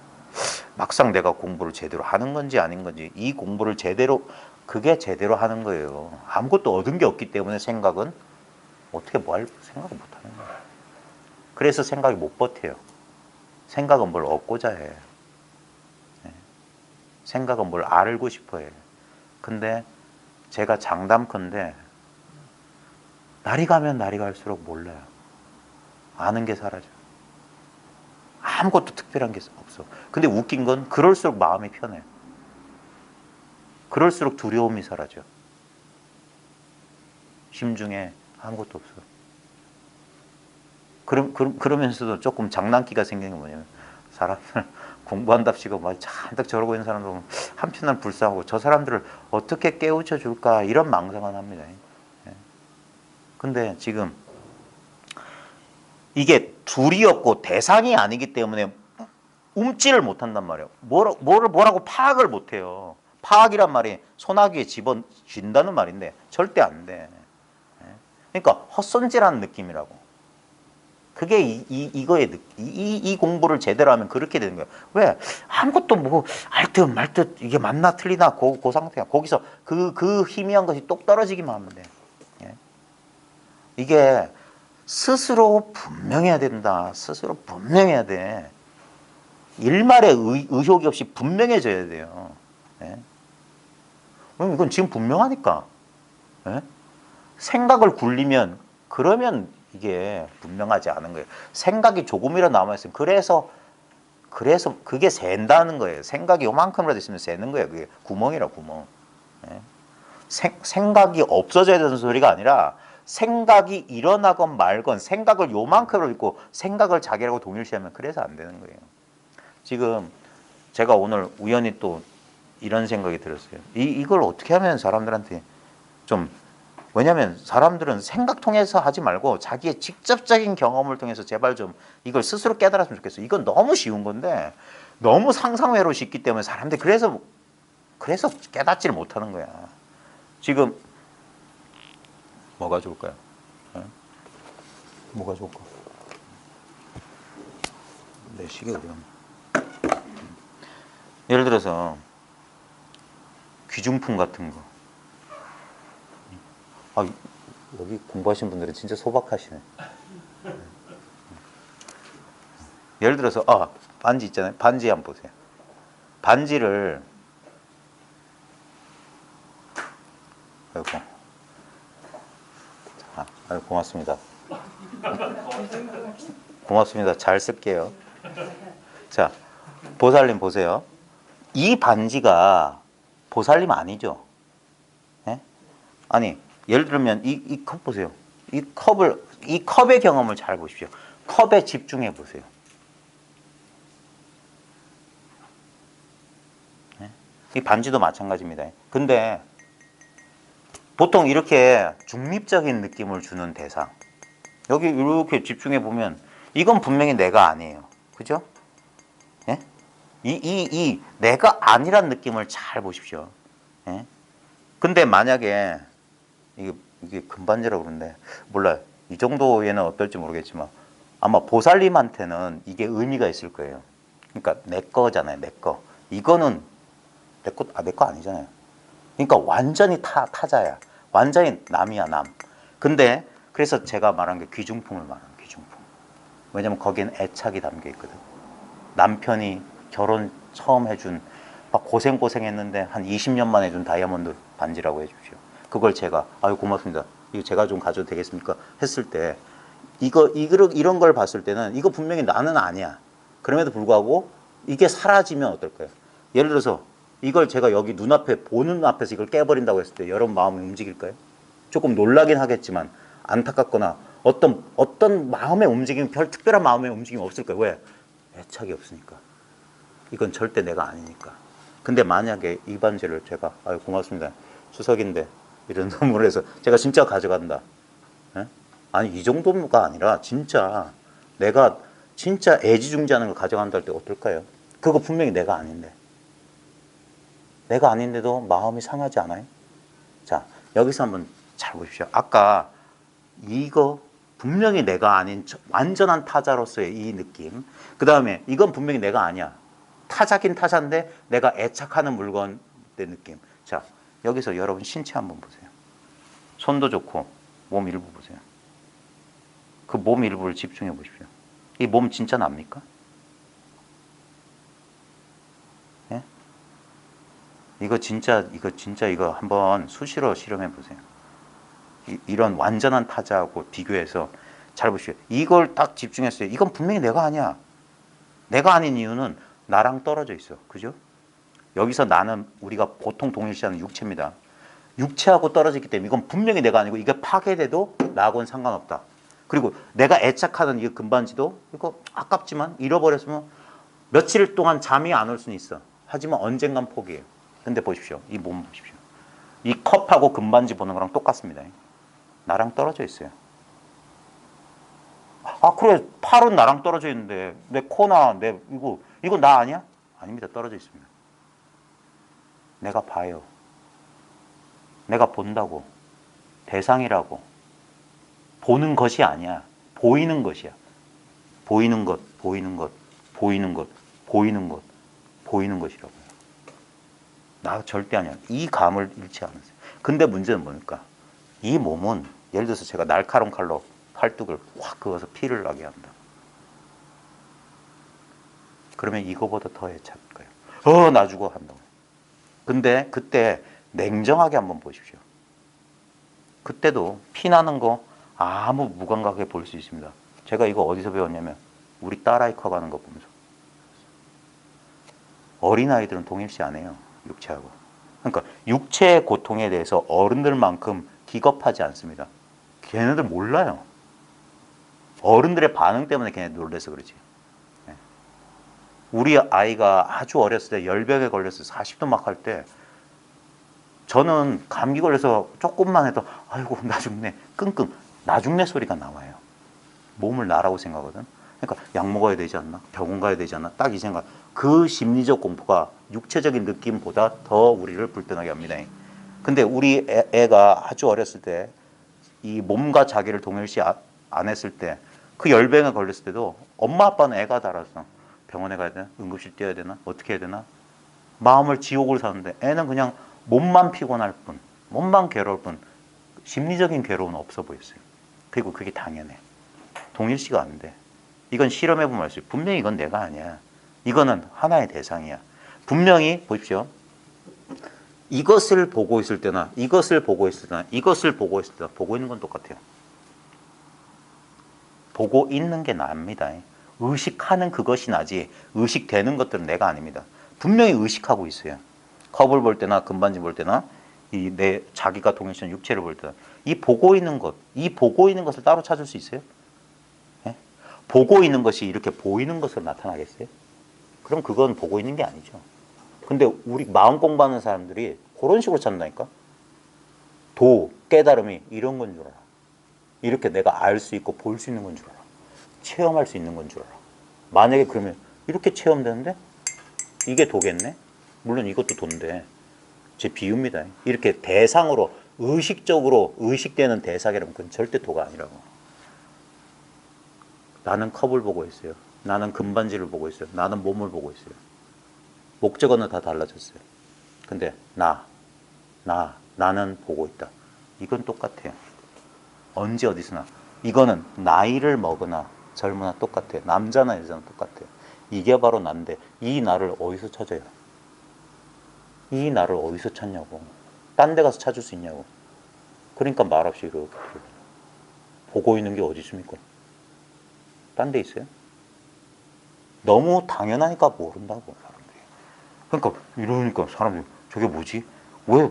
막상 내가 공부를 제대로 하는 건지 아닌 건지 이 공부를 그게 제대로 하는 거예요. 아무것도 얻은 게 없기 때문에 생각은 어떻게 뭐 할 생각을 못 하는 거예요. 그래서 생각이 못 버텨요. 생각은 뭘 얻고자 해. 생각은 뭘 알고 싶어 해. 근데 제가 장담컨대 날이 가면 날이 갈수록 몰라요. 아는 게 사라져. 아무것도 특별한 게 없어. 근데 웃긴 건 그럴수록 마음이 편해. 그럴수록 두려움이 사라져. 심중에 아무것도 없어. 그러면서도 조금 장난기가 생기는 게 뭐냐면 사람들 공부한답시고 막 잔뜩 저러고 있는 사람들 보면 한편은 불쌍하고 저 사람들을 어떻게 깨우쳐 줄까 이런 망상을 합니다. 근데 지금 이게 둘이었고 대상이 아니기 때문에 움찔을 못한단 말이에요. 뭐라고 파악을 못해요. 파악이란 말이 소나기에 집어쥔다는 말인데 절대 안 돼. 그러니까 헛손질하는 느낌이라고. 그게 이 공부를 제대로 하면 그렇게 되는 거예요. 왜? 아무것도 뭐 알듯 말듯 이게 맞나 틀리나 그 상태야. 거기서 그 희미한 것이 똑 떨어지기만 하면 돼. 이게 스스로 분명해야 된다. 스스로 분명해야 돼. 일말의 의혹이 없이 분명해져야 돼요. 이건 지금 분명하니까. 생각을 굴리면 그러면 이게 분명하지 않은 거예요. 생각이 조금이라도 남아있으면 그래서 그게 샌다는 거예요. 생각이 요만큼이라도 있으면 새는 거예요. 그게 구멍이라 구멍. 생각이 없어져야 되는 소리가 아니라 생각이 일어나건 말건 생각을 요만큼으로 있고 생각을 자기라고 동일시하면 그래서 안 되는 거예요. 지금 제가 오늘 우연히 또 이런 생각이 들었어요. 이걸 어떻게 하면 사람들한테 좀 왜냐하면 사람들은 생각 통해서 하지 말고 자기의 직접적인 경험을 통해서 제발 좀 이걸 스스로 깨달았으면 좋겠어요. 이건 너무 쉬운 건데 너무 상상외로 쉽기 때문에 사람들이 그래서 깨닫지를 못하는 거야. 지금 뭐가 좋을까요? 뭐가 좋을까? 내 시계 어디 갔나? 예를 들어서 귀중품 같은 거. 여기 공부하신 분들은 진짜 소박하시네. 예를 들어서 반지 있잖아요. 반지 한번 보세요. 반지를 고맙습니다. 고맙습니다. 잘 쓸게요. 자, 보살님 보세요. 이 반지가 보살님 아니죠? 아니, 예를 들면 이 컵 보세요. 이 컵의 경험을 잘 보십시오. 컵에 집중해 보세요. 이 반지도 마찬가지입니다. 근데 보통 이렇게 중립적인 느낌을 주는 대상, 여기 이렇게 집중해 보면 이건 분명히 내가 아니에요. 그죠? 이 내가 아니란 느낌을 잘 보십시오. 근데 만약에 이게 금반지라고 그러는데 몰라요. 이 정도에는 어떨지 모르겠지만 아마 보살님한테는 이게 의미가 있을 거예요. 그러니까 내 거잖아요. 내 거. 이거는 내 거 아니잖아요. 그러니까 완전히 타자야. 완전히 남이야, 남. 근데 그래서 제가 말한 게 귀중품을 말하는 귀중품. 왜냐면 거기엔 애착이 담겨 있거든. 남편이 결혼 처음 해준 막 고생했는데 한 20년 만에 해준 다이아몬드 반지라고 해주십시오. 그걸 제가 아유 고맙습니다. 이거 제가 좀 가져도 되겠습니까? 했을 때 이런 걸 봤을 때는 이거 분명히 나는 아니야. 그럼에도 불구하고 이게 사라지면 어떨까요? 예를 들어서 이걸 제가 여기 눈앞에 보는 앞에서 이걸 깨버린다고 했을 때 여러분 마음이 움직일까요? 조금 놀라긴 하겠지만 안타깝거나 어떤 마음의 움직임, 별 특별한 마음의 움직임이 없을까요? 왜? 애착이 없으니까. 이건 절대 내가 아니니까. 근데 만약에 이 반지를 제가 아유 고맙습니다. 추석인데 이런 선물을 해서 제가 진짜 가져간다. 예? 아니 이 정도가 아니라 진짜 내가 진짜 애지중지하는 걸 가져간다 할 때 어떨까요? 그거 분명히 내가 아닌데. 내가 아닌데도 마음이 상하지 않아요? 자, 여기서 한번 잘 보십시오. 아까 이거 분명히 내가 아닌 완전한 타자로서의 이 느낌. 그 다음에 이건 분명히 내가 아니야. 타자긴 타자인데 내가 애착하는 물건의 느낌. 자, 여기서 여러분 신체 한번 보세요. 손도 좋고 몸 일부 보세요. 그 몸 일부를 집중해 보십시오. 이 몸 진짜 납니까? 예? 이거 진짜 이거 한번 수시로 실험해 보세요. 이런 완전한 타자하고 비교해서 잘 보십시오. 이걸 딱 집중했어요. 이건 분명히 내가 아니야. 내가 아닌 이유는 나랑 떨어져 있어. 그죠? 여기서 나는 우리가 보통 동일시하는 육체입니다. 육체하고 떨어져 있기 때문에 이건 분명히 내가 아니고 이게 파괴돼도 나하고는 상관없다. 그리고 내가 애착하는 이 금반지도 이거 아깝지만 잃어버렸으면 며칠 동안 잠이 안 올 수는 있어. 하지만 언젠간 포기해요. 근데 보십시오. 이 몸 보십시오. 이 컵하고 금반지 보는 거랑 똑같습니다. 나랑 떨어져 있어요. 아 그래 팔은 나랑 떨어져 있는데 내 코나 내 이거 나 아니야? 아닙니다. 떨어져 있습니다. 내가 봐요. 내가 본다고. 대상이라고. 보는 것이 아니야. 보이는 것이야. 보이는 것, 보이는 것, 보이는 것, 보이는 것, 보이는 것이라고요. 나 절대 아니야. 이 감을 잃지 않으세요. 근데 문제는 뭡니까? 이 몸은 예를 들어서 제가 날카로운 칼로 팔뚝을 확 그어서 피를 나게 한다. 그러면 이거보다 더 애착할 거예요. 나 죽어 한다고. 근데 그때 냉정하게 한번 보십시오. 그때도 피 나는 거 아무 무감각하게 볼 수 있습니다. 제가 이거 어디서 배웠냐면 우리 딸아이 커가는 거 보면서. 어린아이들은 동일시 안 해요. 육체하고. 그러니까 육체의 고통에 대해서 어른들만큼 기겁하지 않습니다. 걔네들 몰라요. 어른들의 반응 때문에 걔네 놀라서 그러지. 우리 아이가 아주 어렸을 때 열병에 걸렸을 때 40도 막 할 때 저는 감기 걸려서 조금만 해도 아이고 나 죽네 끙끙 나 죽네 소리가 나와요. 몸을 나라고 생각하거든. 그러니까 약 먹어야 되지 않나? 병원 가야 되지 않나? 딱 이 생각. 그 심리적 공포가 육체적인 느낌보다 더 우리를 불편하게 합니다. 근데 우리 애가 아주 어렸을 때 이 몸과 자기를 동일시 안 했을 때 그 열병에 걸렸을 때도 엄마 아빠는 애가 달아서 병원에 가야 되나? 응급실 뛰어야 되나? 어떻게 해야 되나? 마음을 지옥을 사는데 애는 그냥 몸만 피곤할 뿐, 몸만 괴로울 뿐 심리적인 괴로움은 없어 보였어요. 그리고 그게 당연해. 동일시가 안 돼. 이건 실험해보면 알수 있어요. 분명히 이건 내가 아니야. 이거는 하나의 대상이야. 분명히 보십시오. 이것을 보고 있을 때나 이것을 보고 있을 때나 이것을 보고 있을 때나 보고 있는 건 똑같아요. 보고 있는 게 납니다. 의식하는 그것이 나지 의식되는 것들은 내가 아닙니다. 분명히 의식하고 있어요. 컵을 볼 때나 금반지 볼 때나 이 내 자기가 동일시한 육체를 볼 때나 이 보고 있는 것, 이 보고 있는 것을 따로 찾을 수 있어요? 예? 보고 있는 것이 이렇게 보이는 것으로 나타나겠어요? 그럼 그건 보고 있는 게 아니죠. 근데 우리 마음 공부하는 사람들이 그런 식으로 찾는다니까? 깨달음이 이런 건 줄 알아. 이렇게 내가 알 수 있고 볼 수 있는 건 줄 알아. 체험할 수 있는 건 줄 알아. 만약에 그러면 이렇게 체험되는데 이게 도겠네? 물론 이것도 돈데 제 비유입니다. 이렇게 대상으로 의식적으로 의식되는 대상이라면 그건 절대 도가 아니라고. 나는 컵을 보고 있어요. 나는 금반지를 보고 있어요. 나는 몸을 보고 있어요. 목적어는 다 달라졌어요. 근데 나는 보고 있다. 이건 똑같아요. 언제 어디서나. 이거는 나이를 먹으나 젊으나 똑같아요. 남자나 여자나 똑같아요. 이게 바로 나인데 이 나를 어디서 찾아요? 이 나를 어디서 찾냐고. 딴 데 가서 찾을 수 있냐고. 그러니까 말없이 이렇게 보고 있는 게 어디 있습니까? 딴 데 있어요? 너무 당연하니까 모른다고 사람들이. 그러니까 이러니까 사람들이 저게 뭐지? 왜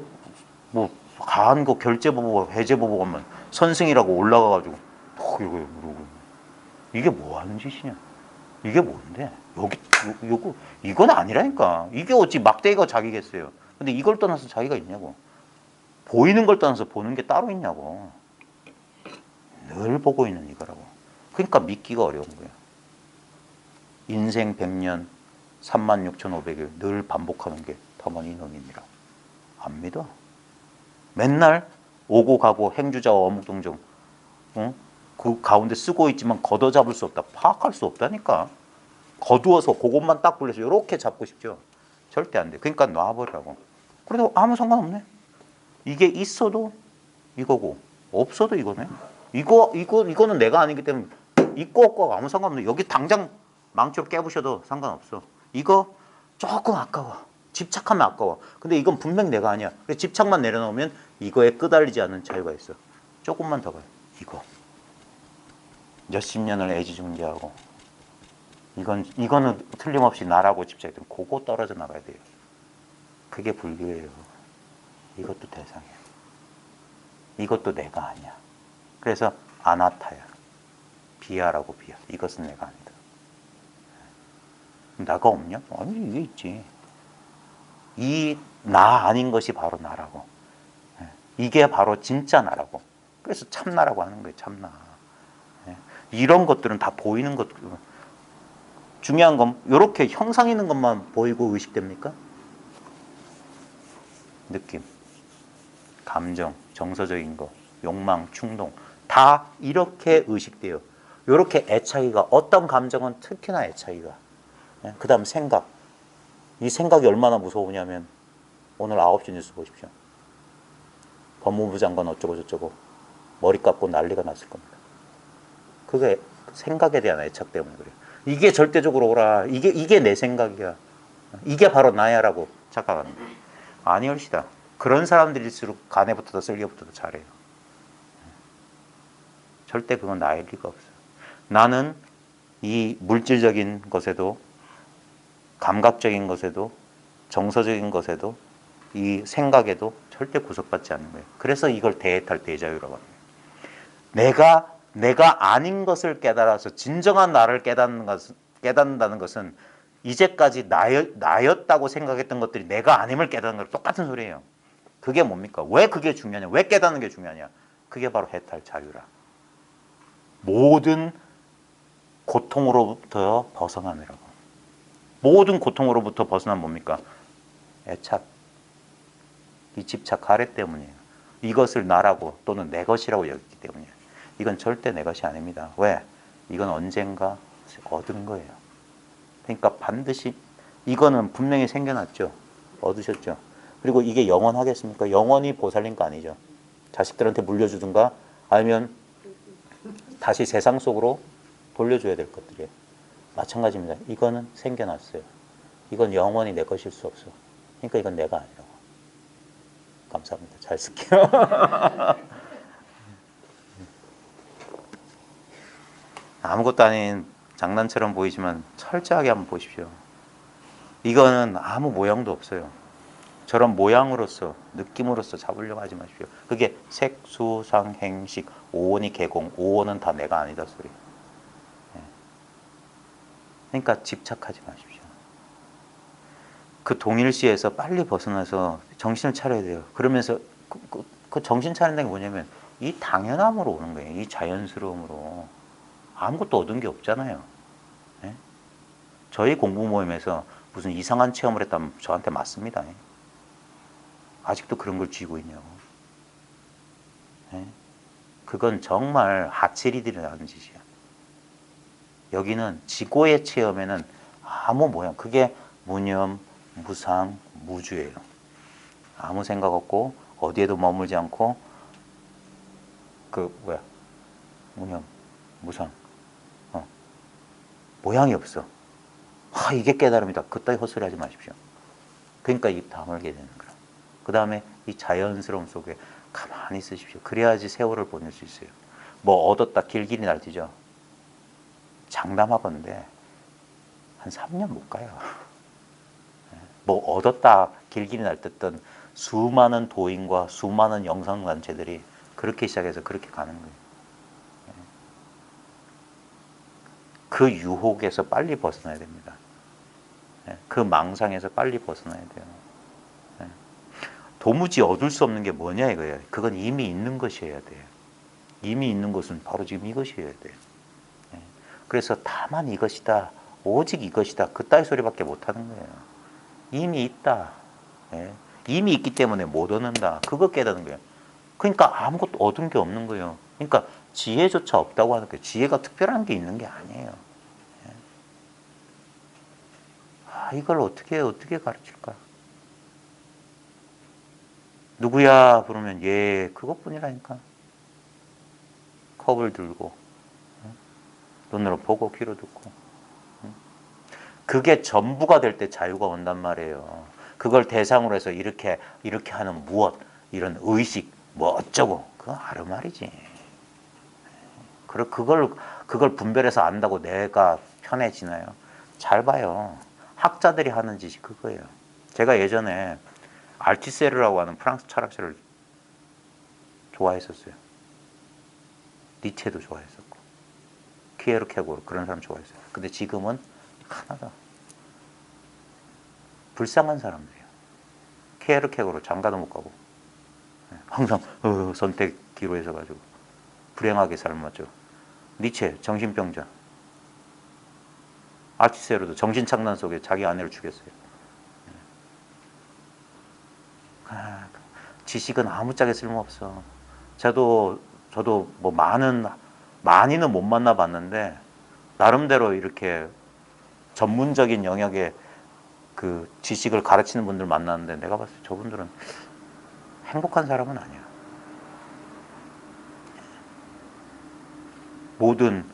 뭐 가한 거 결제보고 해제보고 하면 선생이라고 올라가가지고 이러고 이게 뭐 하는 짓이냐? 이게 뭔데? 요거 이건 아니라니까. 이게 어찌 막대기가 자기겠어요. 근데 이걸 떠나서 자기가 있냐고. 보이는 걸 떠나서 보는 게 따로 있냐고. 늘 보고 있는 이거라고. 그러니까 믿기가 어려운 거예요. 인생 100년 36,500일 늘 반복하는 게 터머니너님이라고. 안 믿어. 맨날 오고 가고 행주자와 어묵동정 그 가운데 쓰고 있지만 걷어 잡을 수 없다. 파악할 수 없다니까. 거두어서 그것만 딱 불려서 이렇게 잡고 싶죠. 절대 안 돼. 그러니까 놔버리라고. 그래도 아무 상관없네. 이게 있어도 이거고 없어도 이거네. 이거는 내가 아니기 때문에 있고 없고 아무 상관없네. 여기 당장 망치로 깨부셔도 상관없어. 이거 조금 아까워. 집착하면 아까워. 근데 이건 분명 내가 아니야. 그래서 집착만 내려놓으면 이거에 끄달리지 않는 자유가 있어. 조금만 더 가요. 이거 몇십 년을 애지중지하고 이거는 틀림없이 나라고 집착했던 그거 떨어져 나가야 돼요. 그게 불교예요. 이것도 대상이야. 이것도 내가 아니야. 그래서 아나타야. 비야라고 비야. 이것은 내가 아니다. 나가 없냐? 아니 이게 있지. 이 나 아닌 것이 바로 나라고. 이게 바로 진짜 나라고. 그래서 참나라고 하는 거예요. 참나. 이런 것들은 다 보이는 것. 중요한 건 이렇게 형상 있는 것만 보이고 의식됩니까? 느낌, 감정, 정서적인 거, 욕망, 충동 다 이렇게 의식돼요. 이렇게 애착이가 어떤 감정은 특히나 애착이가. 그 다음 생각. 이 생각이 얼마나 무서우냐면 오늘 9시 뉴스 보십시오. 법무부 장관 어쩌고 저쩌고 머리 깎고 난리가 났을 겁니다. 그게 생각에 대한 애착 때문에 그래요. 이게 절대적으로 오라. 이게 내 생각이야. 이게 바로 나야라고 착각하는 거예요. 아니올시다. 그런 사람들일수록 간에부터도 쓸개부터도 잘해요. 절대 그건 나일 리가 없어요. 나는 이 물질적인 것에도 감각적인 것에도 정서적인 것에도 이 생각에도 절대 구속받지 않는 거예요. 그래서 이걸 대해탈 대자유라고 합니다. 내가 아닌 것을 깨달아서 진정한 나를 깨닫는다는 것은 이제까지 나였다고 생각했던 것들이 내가 아님을 깨닫는 거랑 똑같은 소리예요. 그게 뭡니까? 왜 그게 중요하냐? 왜 깨닫는 게 중요하냐? 그게 바로 해탈 자유라. 모든 고통으로부터 벗어나느라고. 모든 고통으로부터 벗어나면 뭡니까? 애착. 이 집착 가래 때문이에요. 이것을 나라고 또는 내 것이라고 여기기 때문이에요. 이건 절대 내 것이 아닙니다. 왜? 이건 언젠가 얻은 거예요. 그러니까 반드시 이거는 분명히 생겨났죠. 얻으셨죠. 그리고 이게 영원하겠습니까? 영원히 보살린 거 아니죠. 자식들한테 물려주든가 아니면 다시 세상 속으로 돌려줘야 될 것들이에요. 마찬가지입니다. 이거는 생겨났어요. 이건 영원히 내 것일 수 없어. 그러니까 이건 내가 아니라고. 감사합니다. 잘 쓸게요. 아무것도 아닌 장난처럼 보이지만 철저하게 한번 보십시오. 이거는 아무 모양도 없어요. 저런 모양으로서 느낌으로서 잡으려고 하지 마십시오. 그게 색, 수, 상, 행식, 오원이 개공, 오원은 다 내가 아니다 소리. 그러니까 집착하지 마십시오. 그 동일시에서 빨리 벗어나서 정신을 차려야 돼요. 그러면서 그 정신 차린다는 게 뭐냐면 이 당연함으로 오는 거예요. 이 자연스러움으로. 아무것도 얻은 게 없잖아요. 네? 저희 공부 모임에서 무슨 이상한 체험을 했다면 저한테 맞습니다. 아직도 그런 걸 쥐고 있냐고. 예? 그건 정말 하찮이들이 하는 짓이야. 여기는 지고의 체험에는 아무 모양, 그게 무념, 무상, 무주예요. 아무 생각 없고 어디에도 머물지 않고 무념, 무상, 모양이 없어. 이게 깨달음이다. 그따위 헛소리 하지 마십시오. 그러니까 입 다물게 되는 거야. 그 다음에 이 자연스러움 속에 가만히 있으십시오. 그래야지 세월을 보낼 수 있어요. 뭐 얻었다 길길이 날뛰죠. 장담하건대 한 3년 못 가요. 뭐 얻었다 길길이 날뛰던 수많은 도인과 수많은 영상단체들이 그렇게 시작해서 그렇게 가는 거예요. 그 유혹에서 빨리 벗어나야 됩니다. 그 망상에서 빨리 벗어나야 돼요. 도무지 얻을 수 없는 게 뭐냐 이거예요. 그건 이미 있는 것이어야 돼요. 이미 있는 것은 바로 지금 이것이어야 돼요. 그래서 다만 이것이다, 오직 이것이다, 그따위 소리밖에 못하는 거예요. 이미 있다. 이미 있기 때문에 못 얻는다. 그거 깨닫는 거예요. 그러니까 아무것도 얻은 게 없는 거예요. 그러니까 지혜조차 없다고 하는 거예요. 지혜가 특별한 게 있는 게 아니에요. 이걸 어떻게 가르칠까? 누구야? 그러면 그것뿐이라니까. 컵을 들고 눈으로 보고 귀로 듣고. 그게 전부가 될 때 자유가 온단 말이에요. 그걸 대상으로 해서 이렇게 하는 무엇, 이런 의식, 뭐 어쩌고, 그건 아르말이지. 그걸 분별해서 안다고 내가 편해지나요? 잘 봐요. 학자들이 하는 짓이 그거예요. 제가 예전에 알티세르라고 하는 프랑스 철학자를 좋아했었어요. 니체도 좋아했었고, 키에르케고르 그런 사람 좋아했어요. 근데 지금은 하나다. 불쌍한 사람들이에요. 키에르케고르 장가도 못 가고 항상 선택 기로에서 가지고 불행하게 삶았죠. 니체 정신병자. 알티세르도 정신착란 속에 자기 아내를 죽였어요. 지식은 아무짝에 쓸모없어. 저도 뭐 많이는 못 만나봤는데 나름대로 이렇게 전문적인 영역의 그 지식을 가르치는 분들 만났는데 내가 봤을 때 저분들은 행복한 사람은 아니야. 모든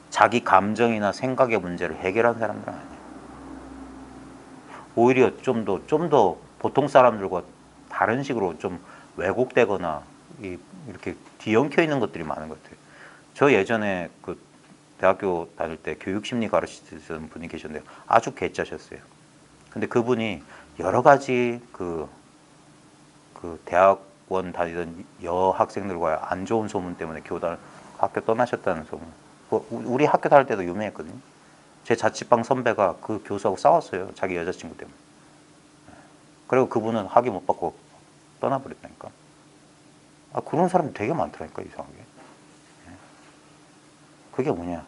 자기 감정이나 생각의 문제를 해결한 사람들은 아니야. 오히려 좀 더 보통 사람들과 다른 식으로 좀 왜곡되거나 이렇게 뒤엉켜 있는 것들이 많은 것 같아요. 저 예전에 그 대학교 다닐 때 교육심리 가르치시는 분이 계셨는데 아주 개짜셨어요. 근데 그분이 여러 가지 그 대학원 다니던 여학생들과의 안 좋은 소문 때문에 학교 떠나셨다는 소문. 우리 학교 다닐 때도 유명했거든요. 제 자취방 선배가 그 교수하고 싸웠어요. 자기 여자친구 때문에. 그리고 그분은 학위 못 받고 떠나버렸다니까. 그런 사람이 되게 많더라니까, 이상하게. 그게 뭐냐.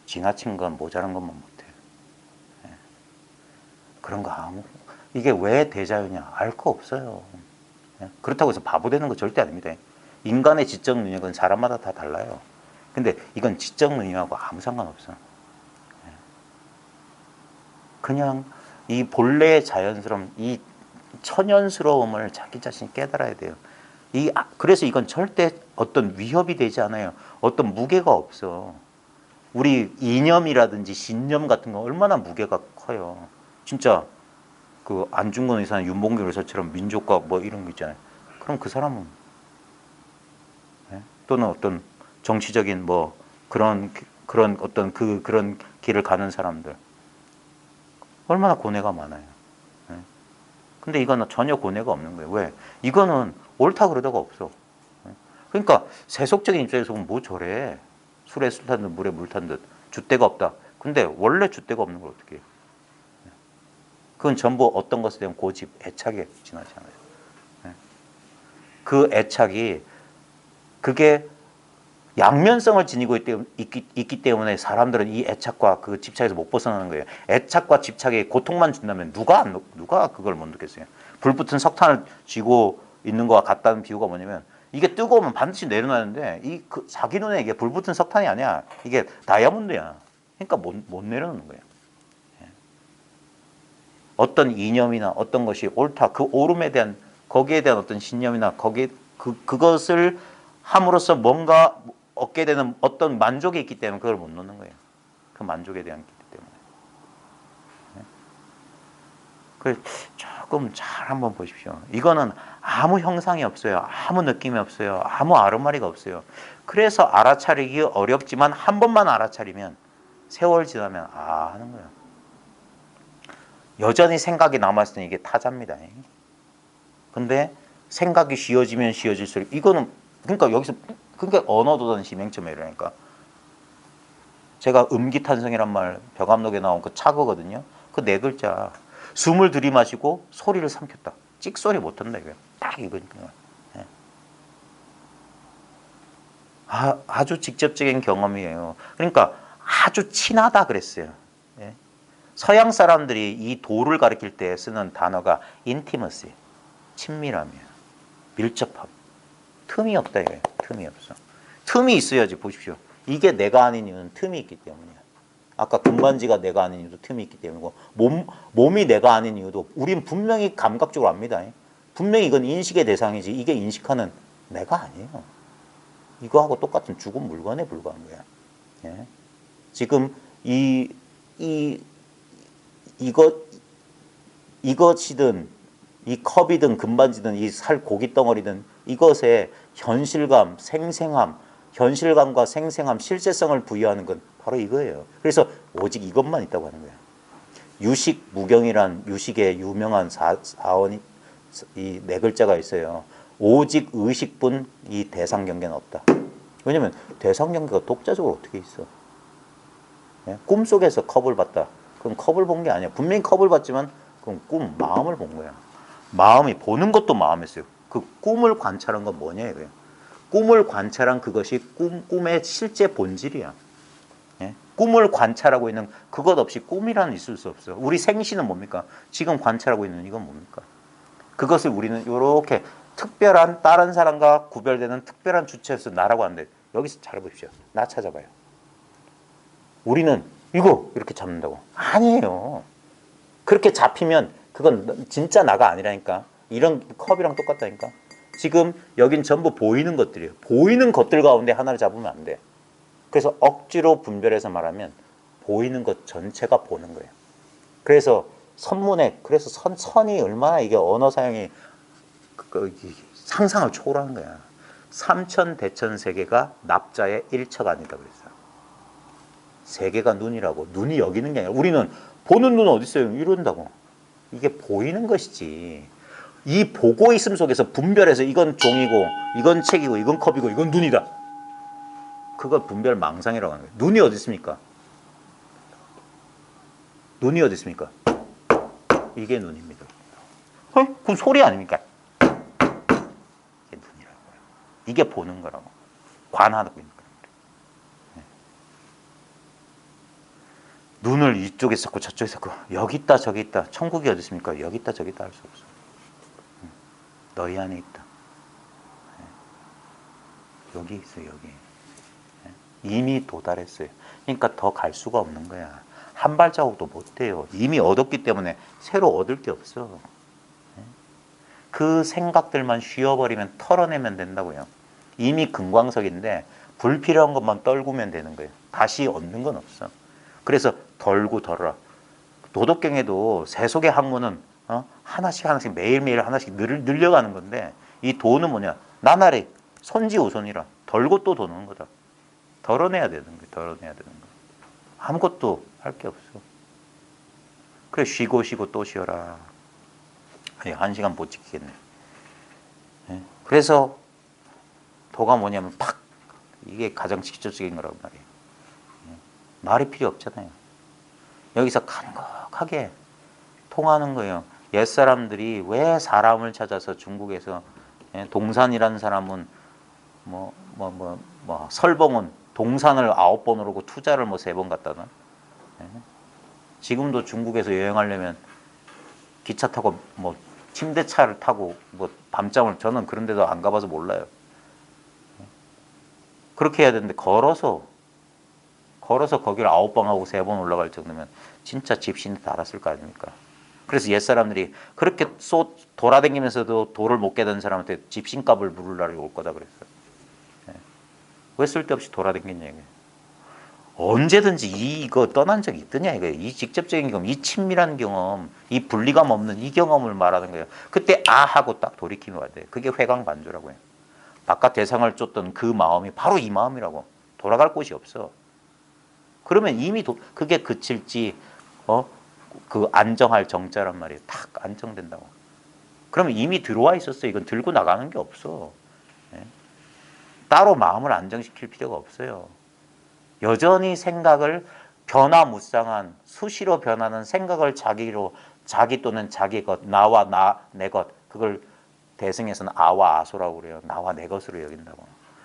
지나친 건 모자란 것만 못해. 그런 거 이게 왜 대자유냐. 알 거 없어요. 그렇다고 해서 바보 되는 거 절대 아닙니다. 인간의 지적 능력은 사람마다 다 달라요. 근데 이건 지적 능력하고 아무 상관없어. 그냥 이 본래의 자연스러움, 이 천연스러움을 자기 자신이 깨달아야 돼요. 그래서 이건 절대 어떤 위협이 되지 않아요. 어떤 무게가 없어. 우리 이념이라든지 신념 같은 거 얼마나 무게가 커요. 진짜 그 안중근 의사나 윤봉길 의사처럼 민족과 뭐 이런 거 있잖아요. 그럼 그 사람은 또는 어떤 정치적인 뭐 그런 어떤 그런 길을 가는 사람들 얼마나 고뇌가 많아요. 근데 이거는 전혀 고뇌가 없는 거예요. 왜? 이거는 옳다 그러다가 없어. 그러니까 세속적인 입장에서 보면 뭐 저래. 술에 술 탄 듯 물에 물 탄 듯 줏대가 없다. 근데 원래 줏대가 없는 걸 어떻게 해요? 그건 전부 어떤 것에 대한 고집, 애착에 지나지 않아요. 그 애착이 그게 양면성을 지니고 있기 때문에 사람들은 이 애착과 그 집착에서 못 벗어나는 거예요. 애착과 집착에 고통만 준다면 누가 그걸 못 느꼈어요? 불 붙은 석탄을 쥐고 있는 거와 같다는 비유가 뭐냐면 이게 뜨거우면 반드시 내려놔는데 그 자기 눈에 이게 불 붙은 석탄이 아니야. 이게 다이아몬드야. 그러니까 못 내려놓는 거예요. 어떤 이념이나 어떤 것이 옳다. 그 옳음에 대한 거기에 대한 어떤 신념이나 그것을 함으로써 뭔가 얻게 되는 어떤 만족이 있기 때문에 그걸 못 놓는 거예요. 그 만족에 대한 기대 때문에. 그 조금 잘 한번 보십시오. 이거는 아무 형상이 없어요. 아무 느낌이 없어요. 아무 아르마리가 없어요. 그래서 알아차리기 어렵지만 한 번만 알아차리면 세월 지나면 하는 거예요. 여전히 생각이 남았을 때 이게 타자입니다. 근데 생각이 쉬워지면 쉬워질수록 이거는 그러니까 여기서 그러니까 언어도단 심행점에 이러니까 제가 음기탄성이란 말 벽암록에 나온 그 차거거든요. 그 네 글자 숨을 들이마시고 소리를 삼켰다. 찍소리 못한다 이거예요. 딱 이거니까. 아주 직접적인 경험이에요. 그러니까 아주 친하다 그랬어요. 서양 사람들이 이 도를 가리킬 때 쓰는 단어가 intimacy, 친밀함이에요. 밀접함. 틈이 없다 이거예요. 틈이 없어. 틈이 있어야지 보십시오. 이게 내가 아닌 이유는 틈이 있기 때문이야. 아까 금반지가 내가 아닌 이유도 틈이 있기 때문이고 몸이 내가 아닌 이유도 우린 분명히 감각적으로 압니다. 분명히 이건 인식의 대상이지 이게 인식하는 내가 아니에요. 이거하고 똑같은 죽은 물건에 불과한 거야. 예? 지금 이것이든 이 컵이든 금반지든 이 살 고기 덩어리든 이것에 현실감, 생생함, 현실감과 생생함, 실제성을 부여하는 건 바로 이거예요. 그래서 오직 이것만 있다고 하는 거예요. 유식, 무경이란 유식의 유명한 사원이 이 네 글자가 있어요. 오직 의식뿐 이 대상경계는 없다. 왜냐면 대상경계가 독자적으로 어떻게 있어? 꿈속에서 컵을 봤다. 그럼 컵을 본 게 아니야. 분명히 컵을 봤지만 그건 마음을 본 거야. 마음이 보는 것도 마음이었어요. 그 꿈을 관찰한 건 뭐냐 이거예요. 꿈을 관찰한 그것이 꿈의 실제 본질이야. 꿈을 관찰하고 있는 그것 없이 꿈이라는 있을 수 없어. 우리 생시는 뭡니까? 지금 관찰하고 있는 이건 뭡니까? 그것을 우리는 이렇게 특별한 다른 사람과 구별되는 특별한 주체에서 나라고 하는데 여기서 잘 보십시오. 나 찾아봐요. 우리는 이거 이렇게 잡는다고. 아니에요. 그렇게 잡히면 그건 진짜 나가 아니라니까. 이런 컵이랑 똑같다니까. 지금 여긴 전부 보이는 것들이에요. 보이는 것들 가운데 하나를 잡으면 안 돼. 그래서 억지로 분별해서 말하면 보이는 것 전체가 보는 거예요. 그래서 그래서 선이 얼마나 이게 언어 사용이 상상을 초월하는 거야. 삼천대천 세계가 납자의 일처가 아니다 그랬어요. 세계가 눈이라고. 눈이 여기는 게 아니라 우리는 보는 눈은 어디 있어요? 이런다고. 이게 보이는 것이지. 이 보고 있음 속에서 분별해서 이건 종이고 이건 책이고 이건 컵이고 이건 눈이다. 그걸 분별 망상이라고 하는 거예요. 눈이 어디 있습니까? 눈이 어디 있습니까? 이게 눈입니다. 그럼 소리 아닙니까? 이게 눈이라고요. 이게 보는 거라고. 관하고 있는 거라고. 눈을 이쪽에 썼고 저쪽에 썼고 여기 있다 저기 있다. 천국이 어디 있습니까? 여기 있다 저기 있다 할 수 없어. 너희 안에 있다. 여기 있어 여기. 이미 도달했어요. 그러니까 더 갈 수가 없는 거야. 한 발자국도 못 돼요. 이미 얻었기 때문에 새로 얻을 게 없어. 그 생각들만 쉬어버리면 털어내면 된다고요. 이미 금광석인데 불필요한 것만 떨구면 되는 거예요. 다시 얻는 건 없어. 그래서 덜고 덜어라. 도덕경에도 세속의 학문은 하나씩 매일매일 하나씩 늘려가는 건데 이 도는 뭐냐? 나날이 선지우선이라 덜고 또 도는 거다. 덜어내야 되는 거예요. 덜어내야 되는 거. 아무것도 할 게 없어. 그래 쉬고 또 쉬어라. 아니, 1시간 못 지키겠네. 그래서 도가 뭐냐면 이게 가장 직접적인 거라고 말이에요. 말이 필요 없잖아요. 여기서 간곡하게 통하는 거예요. 옛사람들이 왜 사람을 찾아서 중국에서 동산이라는 사람은 설봉은 동산을 9번 오르고 투자를 3번 갔다나. 지금도 중국에서 여행하려면 기차 타고 침대차를 타고 뭐 밤잠을 저는 그런 데도 안 가봐서 몰라요. 그렇게 해야 되는데 걸어서 거기를 9방하고 3번 올라갈 정도면 진짜 집신이 달았을 거 아닙니까? 그래서 옛사람들이 그렇게 돌아다니면서도 돌을 못 깨던 사람한테 집신값을 물을 날이 올 거다 그랬어요. 왜 쓸데없이 돌아다니냐 이게. 언제든지 이거 떠난 적이 있더냐 이거예요. 이 직접적인 경험, 이 친밀한 경험, 이 분리감 없는 이 경험을 말하는 거예요. 그때 아 하고 딱 돌이키면 와야 돼요. 그게 회광반조라고 해요. 바깥 대상을 쫓던 그 마음이 바로 이 마음이라고. 돌아갈 곳이 없어. 그러면 이미 그게 그칠지 그 안정할 정자란 말이에요. 탁 안정된다고. 그러면 이미 들어와 있었어. 이건 들고 나가는 게 없어. 예? 따로 마음을 안정시킬 필요가 없어요. 여전히 생각을 변화무쌍한 수시로 변하는 생각을 자기로 자기 또는 자기 것 나와 내 것 그걸 대승에서는 아와 아소라고 그래요. 나와 내 것으로 여긴다고.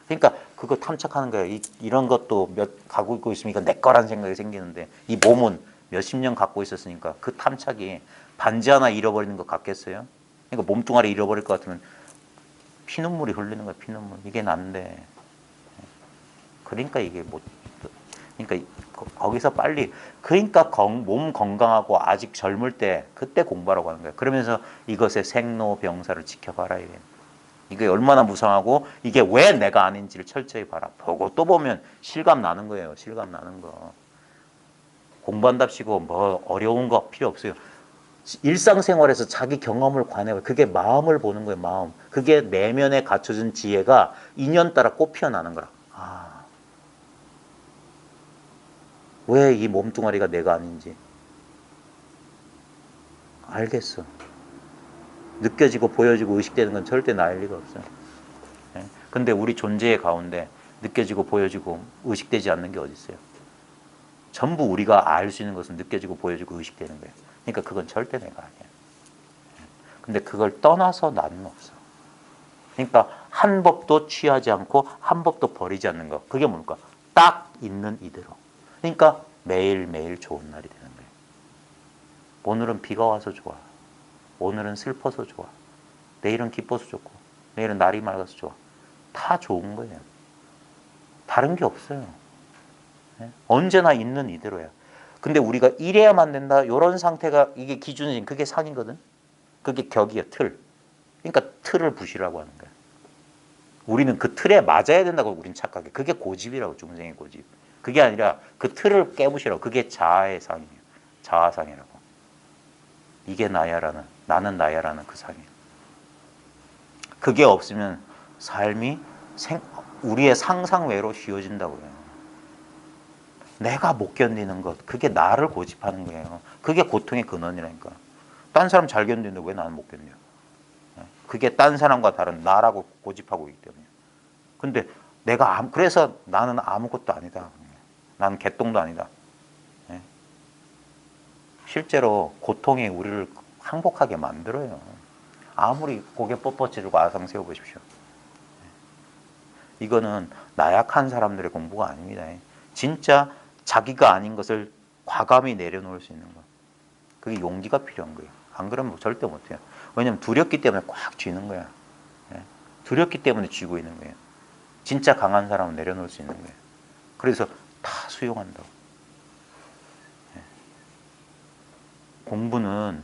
그러니까 그거 탐착하는 거예요. 이런 것도 갖고 있고 있으면 이거 내 거라는 생각이 생기는데 이 몸은 몇십 년 갖고 있었으니까 그 탐착이 반지 하나 잃어버리는 것 같겠어요? 그러니까 몸뚱아리 잃어버릴 것 같으면 피눈물이 흘리는 거야. 피눈물. 이게 난데. 그러니까 이게 못. 그러니까 거기서 빨리 그러니까 몸 건강하고 아직 젊을 때 그때 공부하라고 하는 거예요. 그러면서 이것의 생로병사를 지켜봐라 이게. 이게 얼마나 무상하고 이게 왜 내가 아닌지를 철저히 봐라. 보고 또 보면 실감 나는 거예요. 실감 나는 거. 공부한답시고 뭐 어려운 거 필요 없어요. 일상생활에서 자기 경험을 관해봐. 그게 마음을 보는 거예요. 마음. 그게 내면에 갖춰진 지혜가 인연 따라 꽃 피어나는 거라. 왜 이 몸뚱아리가 내가 아닌지 알겠어. 느껴지고 보여지고 의식되는 건 절대 나일 리가 없어요. 근데 우리 존재의 가운데 느껴지고 보여지고 의식되지 않는 게 어디 있어요? 전부 우리가 알 수 있는 것은 느껴지고 보여지고 의식되는 거예요. 그러니까 그건 절대 내가 아니야. 근데 그걸 떠나서 나는 없어. 그러니까 한 법도 취하지 않고 한 법도 버리지 않는 거. 그게 뭘까? 딱 있는 이대로. 그러니까 매일매일 좋은 날이 되는 거예요. 오늘은 비가 와서 좋아. 오늘은 슬퍼서 좋아. 내일은 기뻐서 좋고 내일은 날이 맑아서 좋아. 다 좋은 거예요. 다른 게 없어요. 언제나 있는 이대로야. 근데 우리가 이래야만 된다. 이런 상태가 이게 기준인 그게 상이거든. 그게 격이야. 틀. 그러니까 틀을 부시라고 하는 거야. 우리는 그 틀에 맞아야 된다고 우리는 착각해. 그게 고집이라고 중생의 고집. 그게 아니라 그 틀을 깨부시라고. 그게 자아의 상이에요. 자아상이라고. 이게 나야라는 나는 나야라는 그 상이에요. 그게 없으면 삶이 우리의 상상 외로 쉬워진다고요. 내가 못 견디는 것, 그게 나를 고집하는 거예요. 그게 고통의 근원이라니까. 딴 사람 잘 견디는데 왜 나는 못 견뎌? 그게 딴 사람과 다른 나라고 고집하고 있기 때문에. 근데 그래서 나는 아무것도 아니다. 나는 개똥도 아니다. 실제로 고통이 우리를 항복하게 만들어요. 아무리 고개 뻣뻣지르고 아상 세워보십시오. 이거는 나약한 사람들의 공부가 아닙니다. 진짜 자기가 아닌 것을 과감히 내려놓을 수 있는 거. 그게 용기가 필요한 거예요. 안 그러면 절대 못해요. 왜냐면 두렵기 때문에 꽉 쥐는 거야. 두렵기 때문에 쥐고 있는 거예요. 진짜 강한 사람은 내려놓을 수 있는 거예요. 그래서 다 수용한다고. 공부는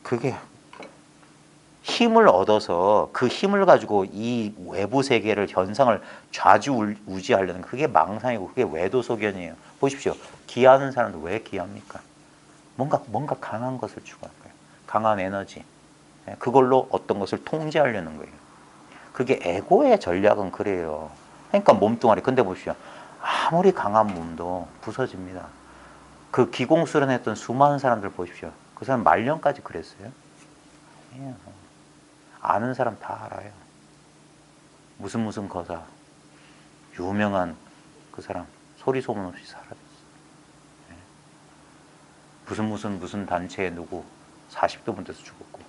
그게 힘을 얻어서 그 힘을 가지고 이 외부 세계를 현상을 좌지우지하려는 그게 망상이고 그게 외도소견이에요. 보십시오. 기하는 사람들 왜 기합니까? 뭔가 강한 것을 추구하는 거예요. 강한 에너지. 그걸로 어떤 것을 통제하려는 거예요. 그게 에고의 전략은 그래요. 그러니까 몸뚱아리. 근데 보십시오. 아무리 강한 몸도 부서집니다. 그 기공수련했던 수많은 사람들 보십시오. 그 사람 말년까지 그랬어요. 아는 사람 다 알아요. 무슨 거사. 유명한 그 사람. 소리 소문 없이 사라졌어. 무슨 단체에 누구 40도 분돼서 죽었고.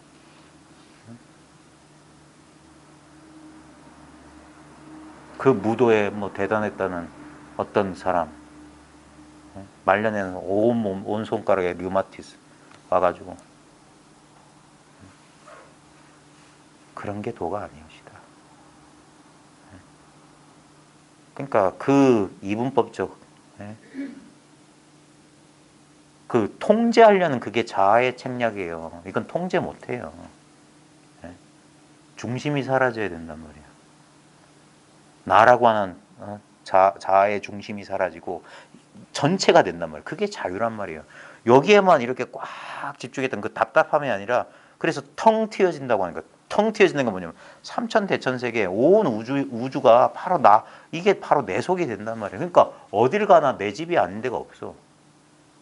그 무도에 뭐 대단했다는 어떤 사람. 말년에는 온 손가락에 류마티스 와가지고 그런 게 도가 아니옵시다. 그러니까 그 이분법적 그 통제하려는 그게 자아의 책략이에요. 이건 통제 못해요. 중심이 사라져야 된단 말이에요. 나라고 하는 자아의 중심이 사라지고 전체가 된단 말이에요. 그게 자유란 말이에요. 여기에만 이렇게 꽉 집중했던 그 답답함이 아니라 그래서 텅 튀어진다고 하니까 텅 튀어지는 건 뭐냐면 삼천대천세계 온 우주가 바로 나 이게 바로 내 속이 된단 말이에요. 그러니까 어딜 가나 내 집이 아닌 데가 없어.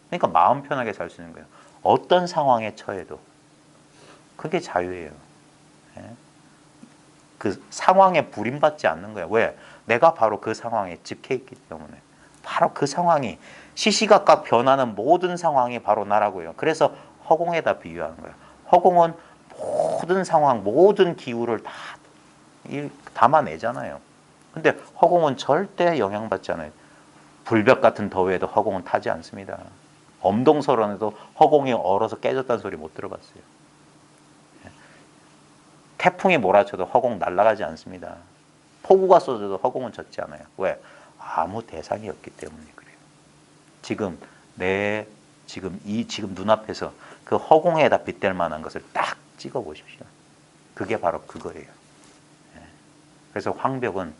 그러니까 마음 편하게 살 수 있는 거예요. 어떤 상황에 처해도 그게 자유예요. 그 상황에 불임받지 않는 거예요. 왜? 내가 바로 그 상황에 집해있기 때문에. 바로 그 상황이 시시각각 변하는 모든 상황이 바로 나라고요. 그래서 허공에다 비유하는 거예요. 허공은 모든 상황, 모든 기후를 다 담아내잖아요. 근데 허공은 절대 영향받지 않아요. 불볕 같은 더위에도 허공은 타지 않습니다. 엄동설원에도 허공이 얼어서 깨졌다는 소리 못 들어봤어요. 태풍이 몰아쳐도 허공 날아가지 않습니다. 폭우가 쏟아져도 허공은 젖지 않아요. 왜? 아무 대상이 없기 때문에 그래요. 지금 지금 눈앞에서 그 허공에다 빗댈 만한 것을 딱 찍어 보십시오. 그게 바로 그거예요. 그래서 황벽은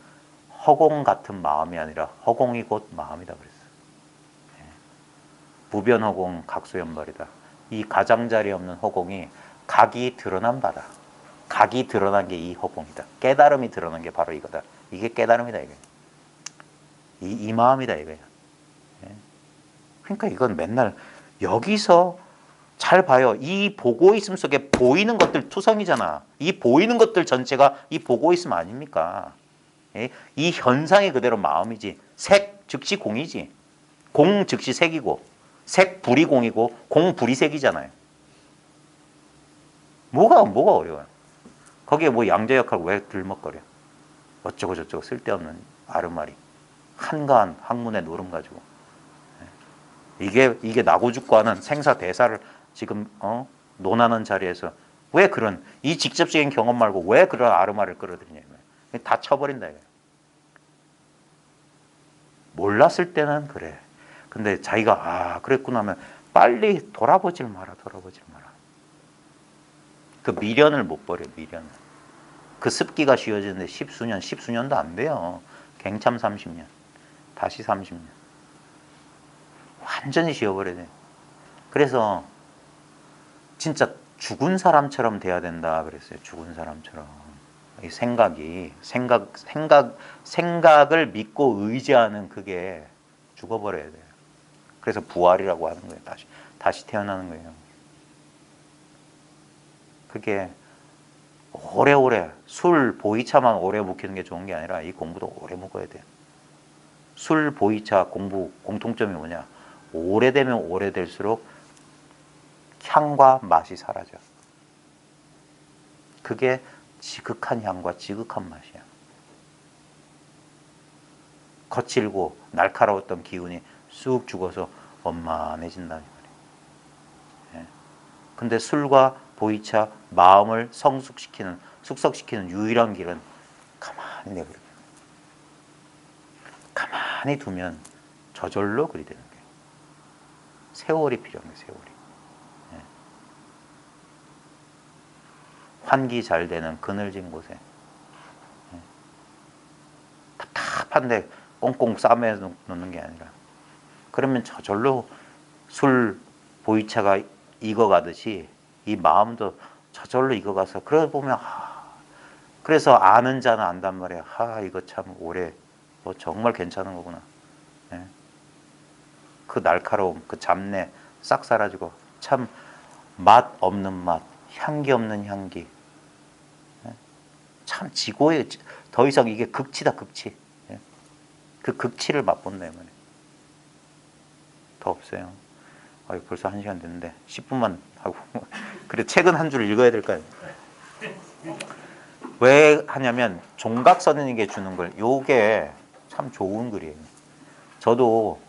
허공 같은 마음이 아니라 허공이 곧 마음이다 그랬어요. 무변허공 각소연발이다. 이 가장자리 없는 허공이 각이 드러난 바다. 각이 드러난 게 이 허공이다. 깨달음이 드러난 게 바로 이거다. 이게 깨달음이다 이거예요. 이 마음이다 이거예요. 그러니까 이건 맨날 여기서 잘 봐요. 이 보고 있음 속에 보이는 것들 투성이잖아. 이 보이는 것들 전체가 이 보고 있음 아닙니까? 이 현상이 그대로 마음이지. 색 즉시 공이지. 공 즉시 색이고 색 불이 공이고 공 불이 색이잖아요. 뭐가 어려워요? 거기에 뭐 양자역학 왜 들먹거려? 어쩌고 저쩌고 쓸데없는 아르마리. 한가한 학문의 노름 가지고. 이게 나고 죽고 하는 생사 대사를 지금 논하는 자리에서 왜 그런 이 직접적인 경험 말고 왜 그런 아르마를 끌어들이냐 다 쳐버린다 이거예요. 몰랐을 때는 그래. 근데 자기가 그랬구나 하면 빨리 돌아보질 마라. 그 미련을 못 버려. 미련을. 그 습기가 씌워지는데 십수년도 안 돼요. 갱참 30년. 다시 30년. 완전히 씌워버려야 돼. 그래서 진짜 죽은 사람처럼 돼야 된다 그랬어요. 죽은 사람처럼. 이 생각을 믿고 의지하는 그게 죽어버려야 돼요. 그래서 부활이라고 하는 거예요. 다시 태어나는 거예요. 그게 오래오래 술, 보이차만 오래 묵히는 게 좋은 게 아니라 이 공부도 오래 묵어야 돼요. 술, 보이차, 공부 공통점이 뭐냐? 오래되면 오래될수록 향과 맛이 사라져. 그게 지극한 향과 지극한 맛이야. 거칠고 날카로웠던 기운이 쑥 죽어서 원만해진다는 말이에요. 근데 술과 보이차, 마음을 숙성시키는 유일한 길은 가만히 내버려. 가만히 두면 저절로 그리 되는 거예요. 세월이 필요한 거예요. 세월이. 환기 잘 되는 그늘진 곳에 답답한데 꽁꽁 싸매 놓는 게 아니라 그러면 저절로 술, 보이차가 익어가듯이 이 마음도 저절로 익어가서 그러다 보면 그래서 아는 자는 안단 말이야. 이거 참 오래 정말 괜찮은 거구나. 그 날카로움, 그 잡내 싹 사라지고 참 맛 없는 맛, 향기 없는 향기. 참 지고의 더 이상 이게 극치다 극치. 그 극치를 맛본다 말이에요. 더 없어요. 벌써 1시간 됐는데 10분만 하고 그래 책은 한 줄 읽어야 될까요? 왜 하냐면 종각 선생님께 주는 걸 요게 참 좋은 글이에요. 저도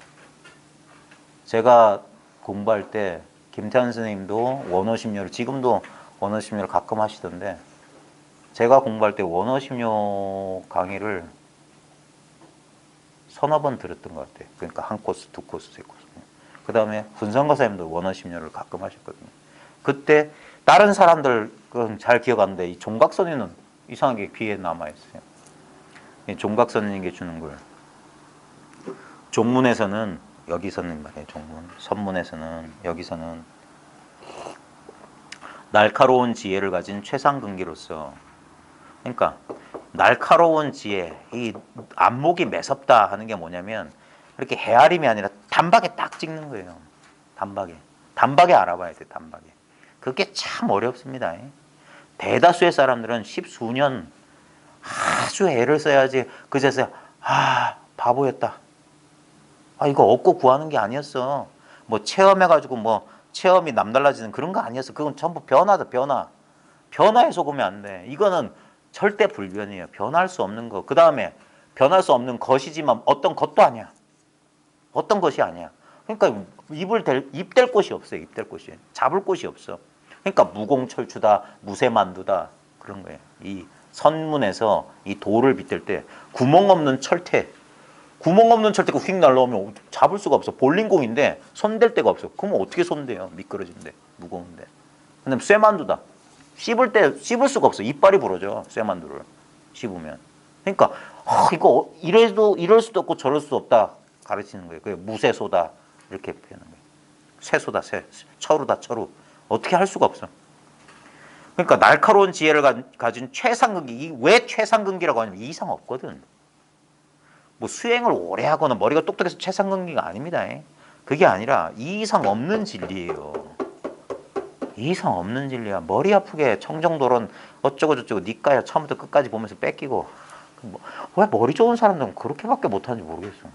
제가 공부할 때 김태환 선생님도 원어심리를 지금도 원어심리를 가끔 하시던데 제가 공부할 때 원어심료 강의를 서너 번 들었던 것 같아요. 그러니까 한 코스, 두 코스, 세 코스. 그 다음에 분성거사님도 원어심료를 가끔 하셨거든요. 그때 다른 사람들은 잘 기억 안 돼. 이 종각선이는 이상하게 귀에 남아있어요. 이 종각선님께 주는 걸. 종문에서는 여기서는 말이에요. 종문. 선문에서는 여기서는 날카로운 지혜를 가진 최상근기로서, 그러니까 날카로운 지혜, 이 안목이 매섭다 하는 게 뭐냐면 이렇게 헤아림이 아니라 단박에 딱 찍는 거예요. 단박에 알아봐야 돼. 단박에. 그게 참 어렵습니다. 대다수의 사람들은 십수년 아주 애를 써야지 그제서야 바보였다. 이거 얻고 구하는 게 아니었어. 뭐 체험해가지고 뭐 체험이 남달라지는 그런 거 아니었어. 그건 전부 변화다. 변화에 속으면 안 돼. 이거는 절대 불변이에요. 변할 수 없는 거. 그 다음에 변할 수 없는 것이지만 어떤 것도 아니야. 어떤 것이 아니야. 그러니까 입댈 곳이 없어요. 입댈 곳이. 잡을 곳이 없어. 그러니까 무공철추다, 무쇠만두다 그런 거예요. 이 선문에서 이 돌을 빗댈 때 구멍 없는 철퇴가 휙 날라오면 잡을 수가 없어. 볼링공인데 손댈 데가 없어. 그러면 어떻게 손대요? 미끄러진데, 무거운데. 근데 쇠만두다. 씹을 수가 없어. 이빨이 부러져. 쇠만두를 씹으면. 그러니까 이거 이럴 수도 없고 저럴 수도 없다 가르치는 거예요. 그게 무쇠소다 이렇게 표현하는 거예요. 쇠소다, 철우다, 철우. 어떻게 할 수가 없어. 그러니까 날카로운 지혜를 가진 최상근기. 왜 최상근기라고 하냐면 이상 없거든. 뭐 수행을 오래 하거나 머리가 똑똑해서 최상근기가 아닙니다. 그게 아니라 이 이상 없는 진리예요. 이 이상 없는 진리야. 머리 아프게 청정도론 어쩌고 저쩌고 니까야 처음부터 끝까지 보면서 뺏기고. 왜 머리 좋은 사람들은 그렇게밖에 못하는지 모르겠어.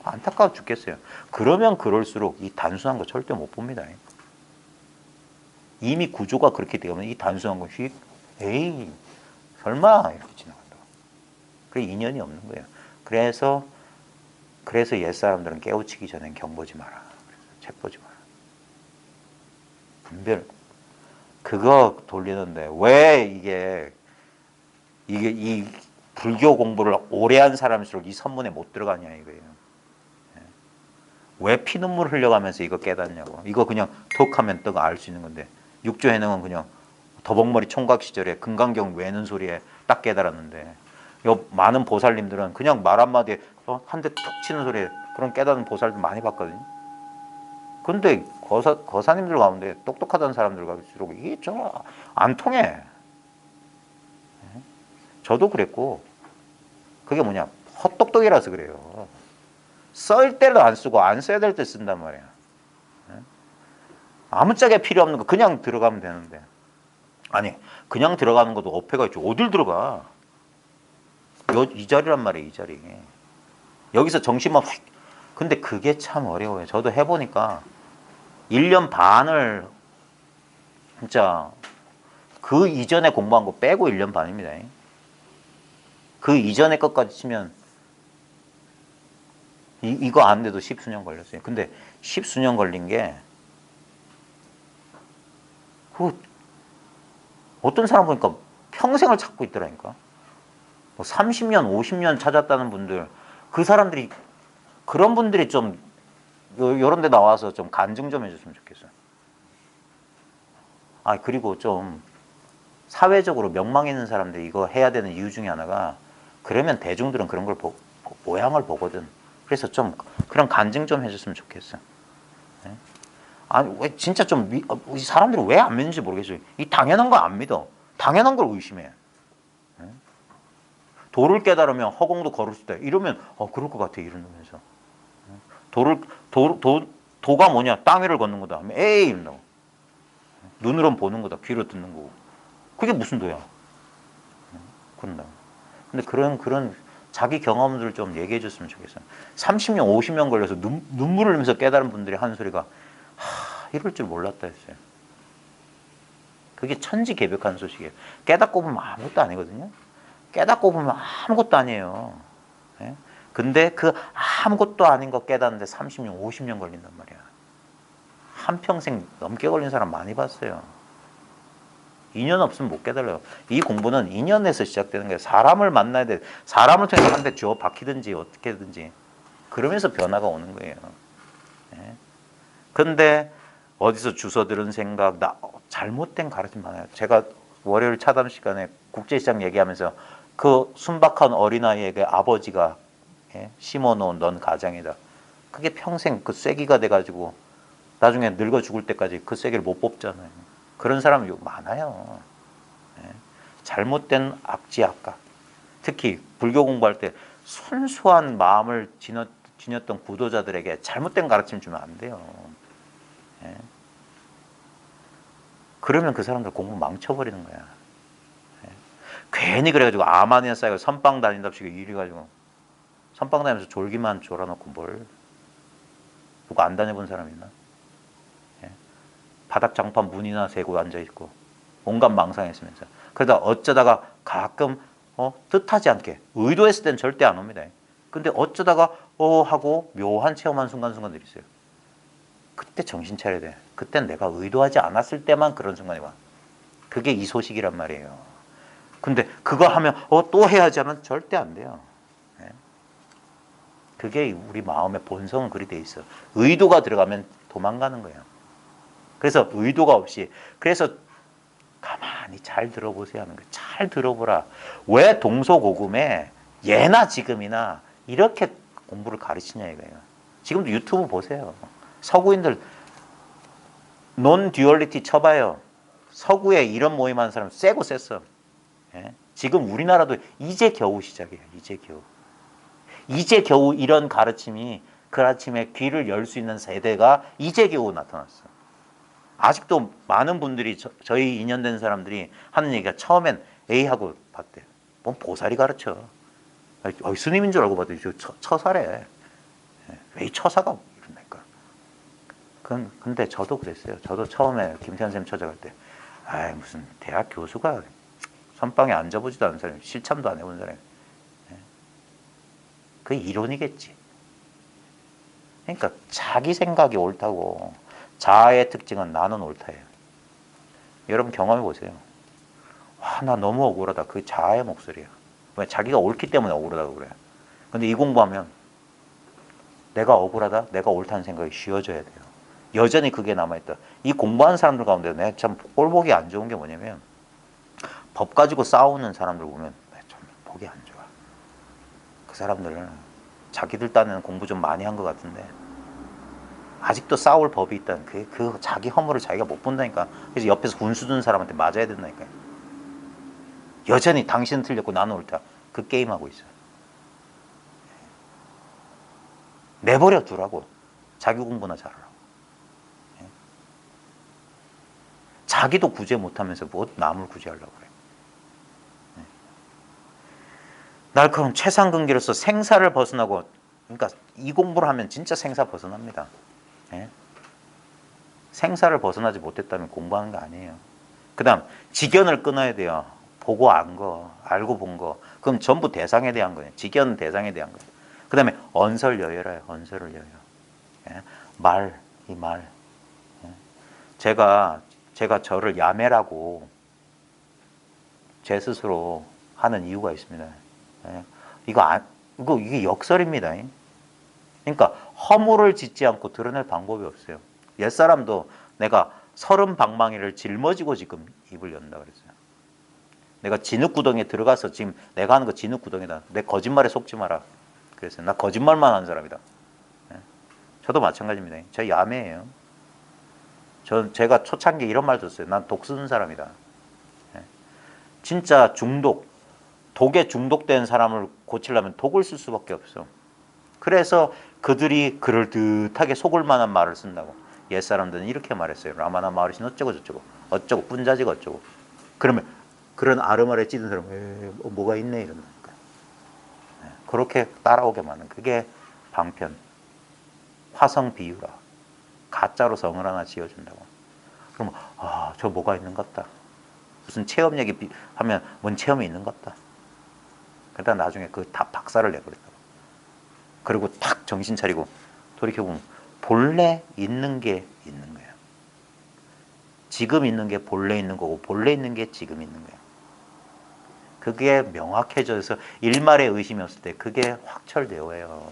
안타까워 죽겠어요. 그러면 그럴수록 이 단순한 거 절대 못 봅니다. 이미 구조가 그렇게 되면 이 단순한 거 에이 설마 이렇게 지나간다. 그게 인연이 없는 거예요. 그래서 옛사람들은 깨우치기 전엔 경보지 마라. 책 보지 마라. 분별. 그거 돌리는데 왜 이게 이 불교 공부를 오래 한 사람일수록 이 선문에 못 들어가냐 이거예요. 왜 피눈물 흘려가면서 이거 깨닫냐고. 이거 그냥 톡 하면 떡 알 수 있는 건데 육조해능은 그냥 더벅머리 총각 시절에 금강경 외는 소리에 딱 깨달았는데 많은 보살님들은 그냥 말 한마디에 한 대 툭 치는 소리에 그런 깨닫는 보살들 많이 봤거든요. 근데 거사님들 가운데 똑똑하다는 사람들 갈수록 이게 좀 안 통해. 저도 그랬고 그게 뭐냐 헛똑똑이라서 그래요. 쓸 때는 안 쓰고 안 써야 될 때 쓴단 말이야. 아무짝에 필요 없는 거 그냥 들어가면 되는데 아니 그냥 들어가는 것도 어폐가 있죠. 어딜 들어가. 이 자리란 말이에요. 이 자리. 여기서 정신만 휙. 근데 그게 참 어려워요. 저도 해보니까 1년 반을 진짜 그 이전에 공부한 거 빼고 1년 반입니다. 그 이전의 것까지 치면 이거 안 돼도 10수년 걸렸어요. 근데 10수년 걸린 게 어떤 사람 보니까 평생을 찾고 있더라니까. 뭐 30년, 50년 찾았다는 분들, 그 사람들이 그런 분들이 좀 요런 데 나와서 좀 간증 좀 해줬으면 좋겠어요. 그리고 좀 사회적으로 명망 있는 사람들이 이거 해야 되는 이유 중에 하나가 그러면 대중들은 그런 걸 모양을 보거든. 그래서 좀 그런 간증 좀 해줬으면 좋겠어. 왜 진짜 좀 이 사람들이 왜 안 믿는지 모르겠어요. 이 당연한 거 안 믿어. 당연한 걸 의심해. 도를 깨달으면 허공도 걸을 수 있다. 이러면 그럴 것 같아. 이러면서 도가 뭐냐? 땅 위를 걷는 거다. 에이 이런다고. 눈으로는 보는 거다. 귀로 듣는 거고. 그게 무슨 도야? 그런다. 근데 그런 자기 경험들을 좀 얘기해 줬으면 좋겠어요. 30년, 50년 걸려서 눈물을 흘리면서 깨달은 분들이 하는 소리가 이럴 줄 몰랐다 했어요. 그게 천지개벽한 소식이에요. 깨닫고 보면 아무것도 아니거든요. 깨닫고 보면 아무것도 아니에요. 근데 그 아무것도 아닌 거 깨닫는데 30년, 50년 걸린단 말이야. 한평생 넘게 걸린 사람 많이 봤어요. 인연 없으면 못 깨달아요. 이 공부는 인연에서 시작되는 거예요. 사람을 만나야 돼. 사람을 통해서 한 대 주워 박히든지 어떻게든지 그러면서 변화가 오는 거예요. 예. 근데 어디서 주워 들은 생각, 잘못된 가르침 많아요. 제가 월요일 차담 시간에 국제시장 얘기하면서 그 순박한 어린아이에게 아버지가 심어놓은 넌 가장이다. 그게 평생 그 쐐기가 돼가지고 나중에 늙어 죽을 때까지 그 쐐기를 못 뽑잖아요. 그런 사람이 많아요. 잘못된 악지악각. 특히 불교 공부할 때 순수한 마음을 지녔던 구도자들에게 잘못된 가르침 주면 안 돼요. 그러면 그 사람들 공부 망쳐버리는 거야. 괜히 그래가지고 아마니아 쌓이고 선빵 다닌답시고 이래가지고 선빵 다니면서 졸기만 졸아놓고 뭘 누가 안 다녀본 사람 있나? 바닥 장판 문이나 세고 앉아있고 온갖 망상했으면서 그러다 어쩌다가 가끔 뜻하지 않게 의도했을 땐 절대 안 옵니다. 근데 어쩌다가 하고 묘한 체험한 순간순간들이 있어요. 그때 정신 차려야 돼. 그땐 내가 의도하지 않았을 때만 그런 순간이 와. 그게 이 소식이란 말이에요. 근데 그거 하면 또 해야지 하면 절대 안 돼요. 그게 우리 마음의 본성은 그리 돼 있어. 의도가 들어가면 도망가는 거예요. 그래서 의도가 없이 그래서 가만히 잘 들어보세요 하는 거예요. 잘 들어보라. 왜 동서고금에 예나 지금이나 이렇게 공부를 가르치냐 이거예요. 지금도 유튜브 보세요. 서구인들 논 듀얼리티 쳐봐요. 서구에 이런 모임 하는 사람 세고 셌어. 지금 우리나라도 이제 겨우 시작이에요. 이제 겨우 이런 가르침이 그 아침에 귀를 열 수 있는 세대가 이제 겨우 나타났어. 아직도 많은 분들이 저희 인연된 사람들이 하는 얘기가 처음엔 A하고 봤대요. 뭔 보살이 가르쳐. 스님인 줄 알고 봤더니 처사래. 왜 이 처사가 이런다니까. 근데 저도 그랬어요. 저도 처음에 김태현 선생님 찾아갈 때 무슨 대학 교수가 선방에 앉아보지도 않은 사람이 실참도 안 해본 사람이 그게 이론이겠지. 그러니까 자기 생각이 옳다고 자아의 특징은 나는 옳다예요. 여러분 경험해 보세요. 나 너무 억울하다. 그게 자아의 목소리야. 왜? 자기가 옳기 때문에 억울하다고 그래. 근데 이 공부하면 내가 억울하다, 내가 옳다는 생각이 쉬워져야 돼요. 여전히 그게 남아있다. 이 공부하는 사람들 가운데 내가 참 꼴보기 안 좋은 게 뭐냐면 법 가지고 싸우는 사람들 보면 참 보기 안 좋아. 그 사람들은 자기들 딴에는 공부 좀 많이 한 것 같은데 아직도 싸울 법이 있다는 그 자기 허물을 자기가 못 본다니까. 그래서 옆에서 군수 둔 사람한테 맞아야 된다니까요. 여전히 당신은 틀렸고 나는 옳다. 그 게임하고 있어요. 내버려 두라고. 자기 공부나 잘하라고. 자기도 구제 못하면서 뭐 남을 구제하려고 그래. 날카로운 최상근기로서 생사를 벗어나고, 그러니까 이 공부를 하면 진짜 생사 벗어납니다. 생사를 벗어나지 못했다면 공부하는 거 아니에요. 그 다음 직견을 끊어야 돼요. 보고 안 거, 알고 본 거. 그럼 전부 대상에 대한 거예요. 직견은 대상에 대한 거예요. 그 다음에 언설여여라요. 언설을 여여. 말, 이 말. 제가 저를 야매라고 제 스스로 하는 이유가 있습니다. 이게 역설입니다. 그러니까 허물을 짓지 않고 드러낼 방법이 없어요. 옛사람도 내가 30방망이를 짊어지고 지금 입을 연다 그랬어요. 내가 진흙구덩이에 들어가서 지금 내가 하는 거 진흙구덩이다. 내 거짓말에 속지 마라. 그랬어요. 나 거짓말만 하는 사람이다. 저도 마찬가지입니다. 저 야매예요. 제가 초창기에 이런 말 들었어요. 난 독 쓰는 사람이다. 진짜 독에 중독된 사람을 고치려면 독을 쓸 수밖에 없어. 그래서 그들이 그럴듯하게 속을 만한 말을 쓴다고. 옛사람들은 이렇게 말했어요. 라마나 마르신 어쩌고 저쩌고 어쩌고 뿐자지가 어쩌고. 그러면 그런 아르마리에 찌든 사람은 뭐가 있네 이런다니까. 그렇게 따라오게 만든 그게 방편. 화성 비유라. 가짜로 성을 하나 지어준다고. 그러면 저 뭐가 있는 것 같다. 무슨 체험 얘기 하면 뭔 체험이 있는 것 같다. 그러다 나중에 그 다 박살을 내버렸다고. 그리고 탁 정신 차리고 돌이켜보면 본래 있는 게 있는 거예요. 지금 있는 게 본래 있는 거고 본래 있는 게 지금 있는 거예요. 그게 명확해져서 일말의 의심이 없을 때 그게 확철대오예요.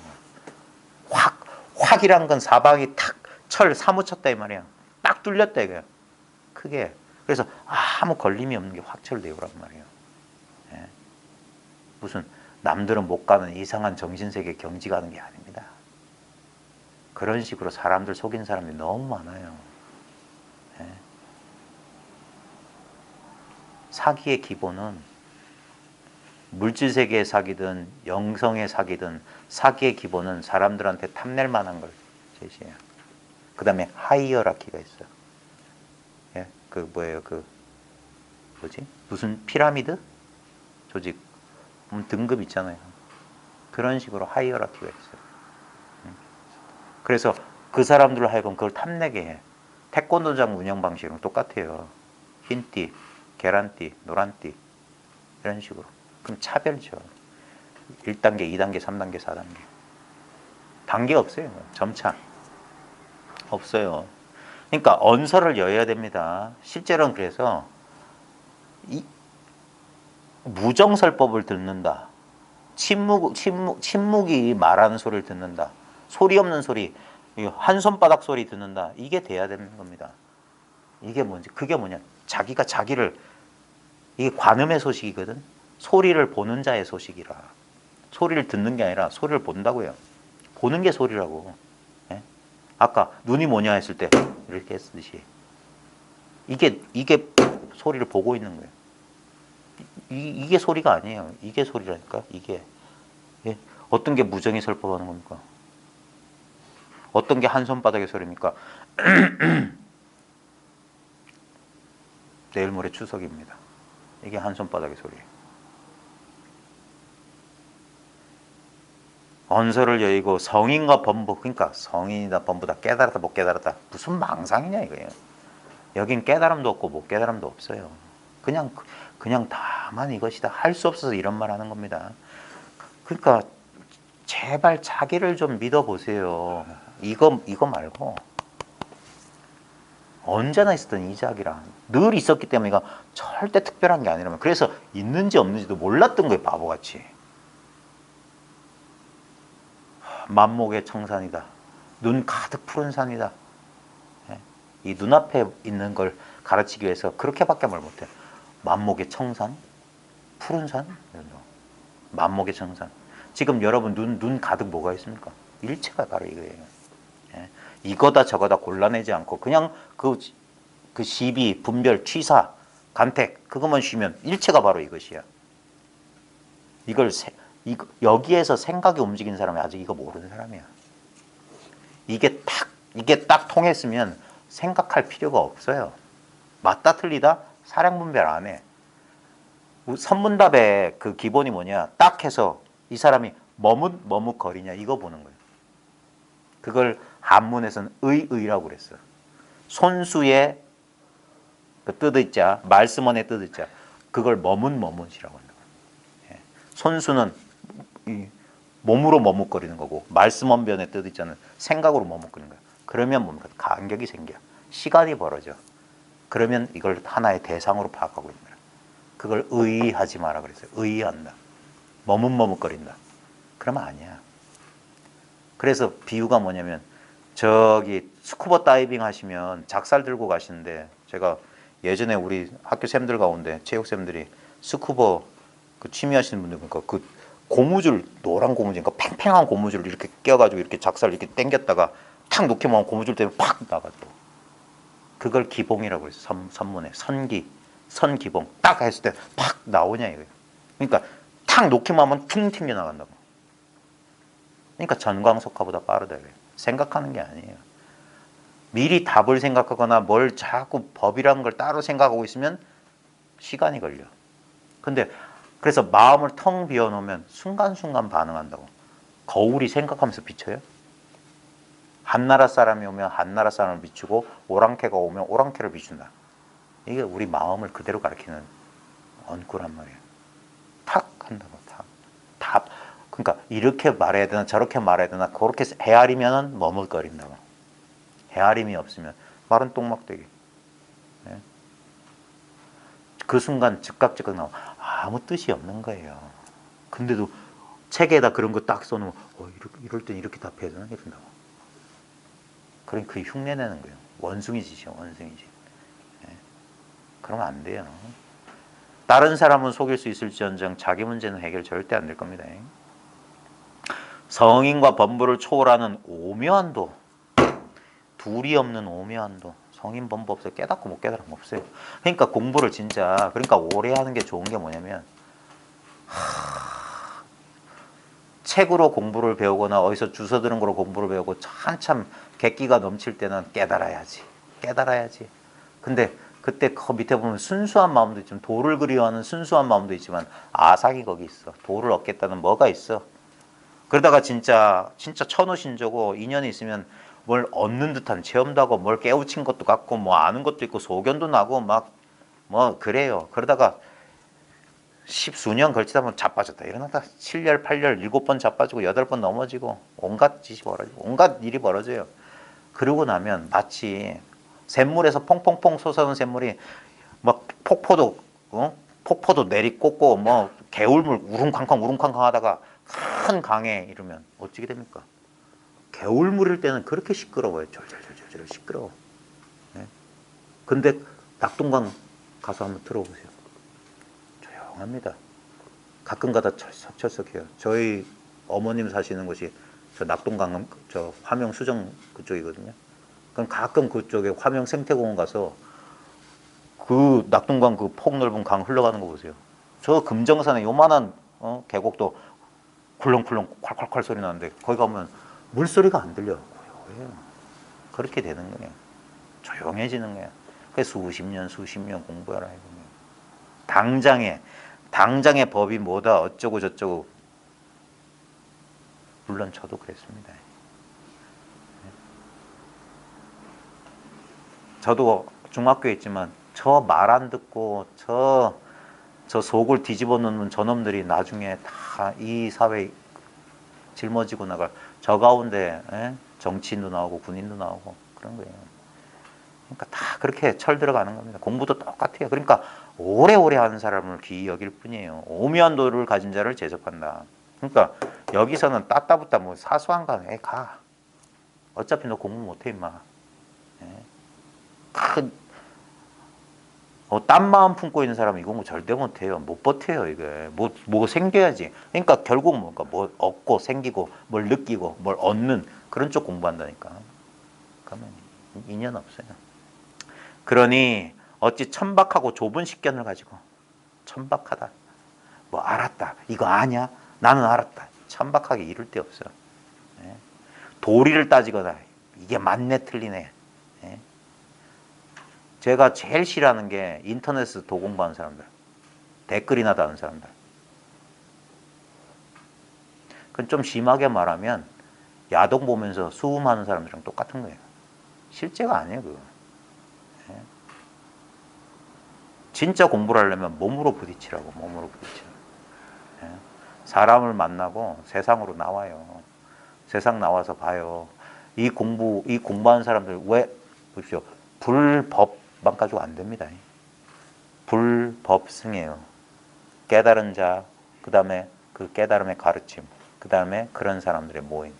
확이란 건 사방이 탁 철 사무쳤다 이 말이야. 딱 뚫렸다 이거야. 크게. 그래서 아무 걸림이 없는 게 확철대오란 말이에요. 예. 무슨 남들은 못 가는 이상한 정신세계 경지 가는 게 아닙니다. 그런 식으로 사람들 속인 사람이 너무 많아요. 예. 사기의 기본은 물질세계의 사기든 영성의 사기든 사기의 기본은 사람들한테 탐낼 만한 걸 제시해요. 그 다음에 하이어라키가 있어요. 예, 그 뭐예요? 그 뭐지? 무슨 피라미드? 조직 등급 있잖아요. 그런 식으로 하이어라키가 있어요. 그래서 그 사람들로 하여금 그걸 탐내게 해. 태권도장 운영 방식이랑 똑같아요. 흰띠, 계란띠, 노란띠 이런 식으로. 그럼 차별죠. 1단계, 2단계, 3단계, 4단계. 단계 없어요. 점차. 없어요. 그러니까 언서를 여야 됩니다. 실제로는 그래서 이 무정설법을 듣는다. 침묵이 말하는 소리를 듣는다. 소리 없는 소리, 한 손바닥 소리 듣는다. 이게 돼야 되는 겁니다. 이게 뭔지, 그게 뭐냐. 자기가 자기를, 이게 관음의 소식이거든. 소리를 보는 자의 소식이라. 소리를 듣는 게 아니라 소리를 본다고요. 보는 게 소리라고. 예? 아까 눈이 뭐냐 했을 때 이렇게 했듯이 이게 소리를 보고 있는 거예요. 이게 소리가 아니에요. 이게 소리라니까. 이게. 예? 어떤 게 무정이 설법하는 겁니까? 어떤 게 한 손바닥의 소리입니까? 내일 모레 추석입니다. 이게 한 손바닥의 소리예요. 언서를 여의고 성인과 범부, 그러니까 성인이다 범부다 깨달았다 못 깨달았다 무슨 망상이냐 이거예요. 여긴 깨달음도 없고 못 깨달음도 없어요. 그냥 다만 이것이다. 할 수 없어서 이런 말 하는 겁니다. 그러니까 제발 자기를 좀 믿어보세요. 이거 말고 언제나 있었던 이 자기랑 늘 있었기 때문에 이거 절대 특별한 게 아니라면 그래서 있는지 없는지도 몰랐던 거예요. 바보같이. 만목의 청산이다. 눈 가득 푸른 산이다. 이 눈앞에 있는 걸 가르치기 위해서 그렇게밖에 말 못해. 만목의 청산? 푸른 산? 만목의 청산. 지금 여러분 눈 가득 뭐가 있습니까? 일체가 바로 이거예요. 이거다 저거다 골라내지 않고 그냥 그 시비, 분별, 취사, 간택 그것만 쉬면 일체가 바로 이것이야. 여기에서 생각이 움직이는 사람이 아직 이거 모르는 사람이야. 이게 딱 통했으면 생각할 필요가 없어요. 맞다 틀리다 사량 분별 안 해. 선문답의 그 기본이 뭐냐? 딱 해서 이 사람이 머뭇거리냐 이거 보는 거예요. 그걸 한문에서는 의라고 그랬어요. 손수의 그 뜻의자, 말씀원의 뜻의자, 그걸 머뭇이라고 한다. 손수는 몸으로 머뭇거리는 거고 말씀원변의 뜻의자는 생각으로 머뭇거리는 거야. 그러면 뭡니까? 간격이 생겨. 시간이 벌어져. 그러면 이걸 하나의 대상으로 파악하고 있는 거야. 그걸 의의하지 마라 그랬어요. 의의한다. 머뭇거린다. 그러면 아니야. 그래서 비유가 뭐냐면 저기 스쿠버 다이빙 하시면 작살 들고 가시는데 제가 예전에 우리 학교 쌤들 가운데 체육쌤들이 스쿠버 그 취미 하시는 분들 그러니까 그 고무줄 노란 고무줄 그러니까 팽팽한 고무줄을 이렇게 껴가지고 이렇게 작살 이렇게 당겼다가 탁 놓기만 하면 고무줄 때문에 팍 나가지고 그걸 기봉이라고 해서 선문에 선기봉 딱 했을 때 팍 나오냐 이거예요. 그러니까 탁 놓기만 하면 퉁 튕겨 나간다고. 그러니까 전광석화보다 빠르다 이거예요. 생각하는 게 아니에요. 미리 답을 생각하거나 뭘 자꾸 법이라는 걸 따로 생각하고 있으면 시간이 걸려. 근데 그래서 마음을 텅 비워놓으면 순간순간 반응한다고. 거울이 생각하면서 비춰요? 한나라 사람이 오면 한나라 사람을 비추고 오랑캐가 오면 오랑캐를 비춘다. 이게 우리 마음을 그대로 가리키는 언구란 말이에요. 탁 한다고 탁. 그러니까 이렇게 말해야 되나 저렇게 말해야 되나 그렇게 헤아리면 머뭇거린다고. 헤아림이 없으면 말은 똥막대기. 예? 그 순간 즉각 나와. 아무 뜻이 없는 거예요. 근데도 책에다 그런 거 딱 써놓으면 이럴 땐 이렇게 답해야 되나? 이런다고. 그러니까 그 흉내내는 거예요. 원숭이 짓이요. 원숭이 짓. 예? 그러면 안 돼요. 다른 사람은 속일 수 있을지언정 자기 문제는 해결 절대 안 될 겁니다. 성인과 범부를 초월하는 오묘한도, 둘이 없는 오묘한도. 성인 범부 없어요. 깨닫고 못 깨달은 거 없어요. 그러니까 공부를 진짜 그러니까 오래 하는 게 좋은 게 뭐냐면 책으로 공부를 배우거나 어디서 주워 들은 거로 공부를 배우고 한참 객기가 넘칠 때는 깨달아야지. 근데 그때 그 밑에 보면 순수한 마음도 있지만 도를 그리워하는 순수한 마음도 있지만 아삭이 거기 있어. 도를 얻겠다는 뭐가 있어. 그러다가 진짜 천우신조고 인연이 있으면 뭘 얻는 듯한 체험도 하고 뭘 깨우친 것도 같고 뭐 아는 것도 있고 소견도 나고 막 뭐 그래요. 그러다가 십수년 걸치다 보면 자빠졌다 일어나다 7열 8열 7번 자빠지고 8번 넘어지고 온갖 짓이 벌어지고 온갖 일이 벌어져요. 그러고 나면 마치 샘물에서 퐁퐁퐁 솟아오는 샘물이 막 폭포도 내리꽂고 뭐 개울물 우릉쾅쾅 하다가 큰 강에 이르면 어찌게 됩니까? 개울물일 때는 그렇게 시끄러워요. 졸졸 시끄러워. 네? 근데 낙동강 가서 한번 들어보세요. 조용합니다. 가끔 가다 철썩해요. 저희 어머님 사시는 곳이 저 낙동강 저 화명 수정 그쪽이거든요. 그럼 가끔 그쪽에 화명 생태공원 가서 그 낙동강 그 폭넓은 강 흘러가는 거 보세요. 저 금정산에 요만한 계곡도 쿨렁쿨렁 콸콸콸 소리 나는데 거기 가면 물소리가 안 들려. 고요해요. 그렇게 되는 거예요. 조용해지는 거예요. 그래서 수십 년 공부하라 이거예요. 당장의 법이 뭐다 어쩌고 저쩌고. 물론 저도 그랬습니다. 저도 중학교에 있지만 저 말 안 듣고 저 속을 뒤집어 놓는 저놈들이 나중에 다 이 사회에 짊어지고 나갈 저 가운데 정치인도 나오고 군인도 나오고 그런 거예요. 그러니까 다 그렇게 철 들어가는 겁니다. 공부도 똑같아요. 그러니까 오래오래 하는 사람을 귀히 여길 뿐이에요. 오묘한 도를 가진 자를 제접한다. 그러니까 여기서는 따따붙다 뭐 사소한 거 가. 어차피 너 공부 못해 임마. 딴 마음 품고 있는 사람은 이 공부 절대 못해요. 못 버텨요 이게. 뭐 생겨야지. 그러니까 결국 뭔가 뭐 얻고 생기고 뭘 느끼고 뭘 얻는 그런 쪽 공부한다니까. 그러면 인연 없어요. 그러니 어찌 천박하고 좁은 식견을 가지고 천박하다. 뭐 알았다. 이거 아냐? 나는 알았다. 천박하게 이룰 데 없어. 도리를 따지거나 이게 맞네 틀리네. 제가 제일 싫어하는 게 인터넷에서 도 공부하는 사람들. 댓글이나 다는 사람들. 그건 좀 심하게 말하면 야동 보면서 수음하는 사람들이랑 똑같은 거예요. 실제가 아니에요 그거. 진짜 공부를 하려면 몸으로 부딪히라고. 몸으로 부딪히라고. 사람을 만나고 세상으로 나와요. 세상 나와서 봐요. 이 공부하는 사람들 왜 보십시오. 불법만 가지고 안 됩니다. 불법승이에요. 깨달은 자, 그 다음에 그 깨달음의 가르침, 그 다음에 그런 사람들의 모임.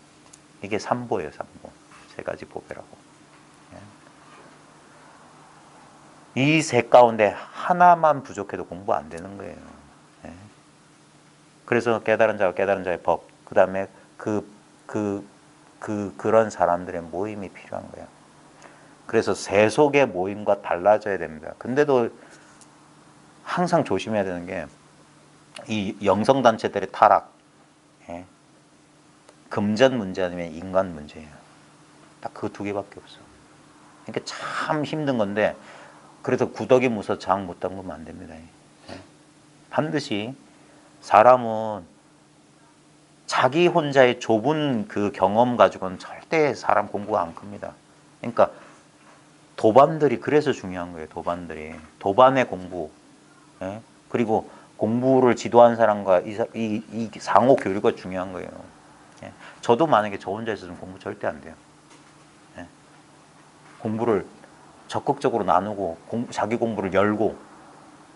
이게 삼보예요, 삼보. 세 가지 보배라고. 이 세 가운데 하나만 부족해도 공부 안 되는 거예요. 그래서 깨달은 자와 깨달은 자의 법, 그 다음에 그런 사람들의 모임이 필요한 거예요. 그래서 세속의 모임과 달라져야 됩니다. 근데도 항상 조심해야 되는 게 이 영성단체들의 타락, 금전 문제 아니면 인간 문제예요. 딱 그 두 개밖에 없어. 그러니까 참 힘든 건데 그래서 구더기 무서 장 못 담그면 안 됩니다. 반드시 사람은 자기 혼자의 좁은 그 경험 가지고는 절대 사람 공부가 안 큽니다. 그러니까 도반들이 그래서 중요한 거예요. 도반의 공부. 그리고 공부를 지도한 사람과 이 상호 교류가 중요한 거예요. 저도 만약에 저 혼자 있었으면 공부 절대 안 돼요. 공부를 적극적으로 나누고 자기 공부를 열고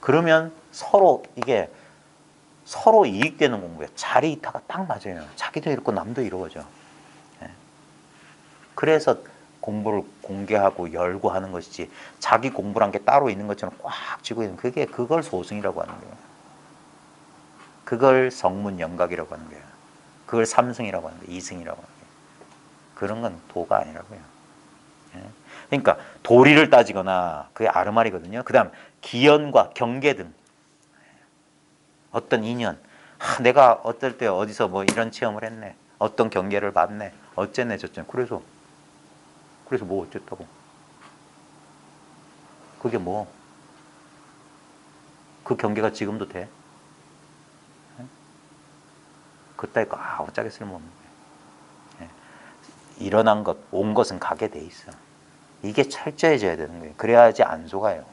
그러면 서로 이게 서로 이익되는 공부예요. 자리 이타가 딱 맞아요. 자기도 이렇고 남도 이루어져. 예. 그래서 공부를 공개하고 열고 하는 것이지 자기 공부란 게 따로 있는 것처럼 꽉 쥐고 있는 그걸 소승이라고 하는 거예요. 그걸 성문영각이라고 하는 거예요. 그걸 삼승이라고 하는 거예요. 이승이라고 하는 거예요. 그런 건 도가 아니라고요. 예. 그러니까 도리를 따지거나 그게 아르말이거든요. 그 다음 기연과 경계 등 어떤 인연 내가 어떨 때 어디서 뭐 이런 체험을 했네 어떤 경계를 봤네 어쨌네 저쨌네 그래서 뭐 어쨌다고 그게 뭐 그 경계가 지금도 돼? 그따위 거 아무짝에 쓸모없는 거예요. 예. 일어난 것, 온 것은 가게 돼 있어. 이게 철저해져야 되는 거예요. 그래야지 안 속아요.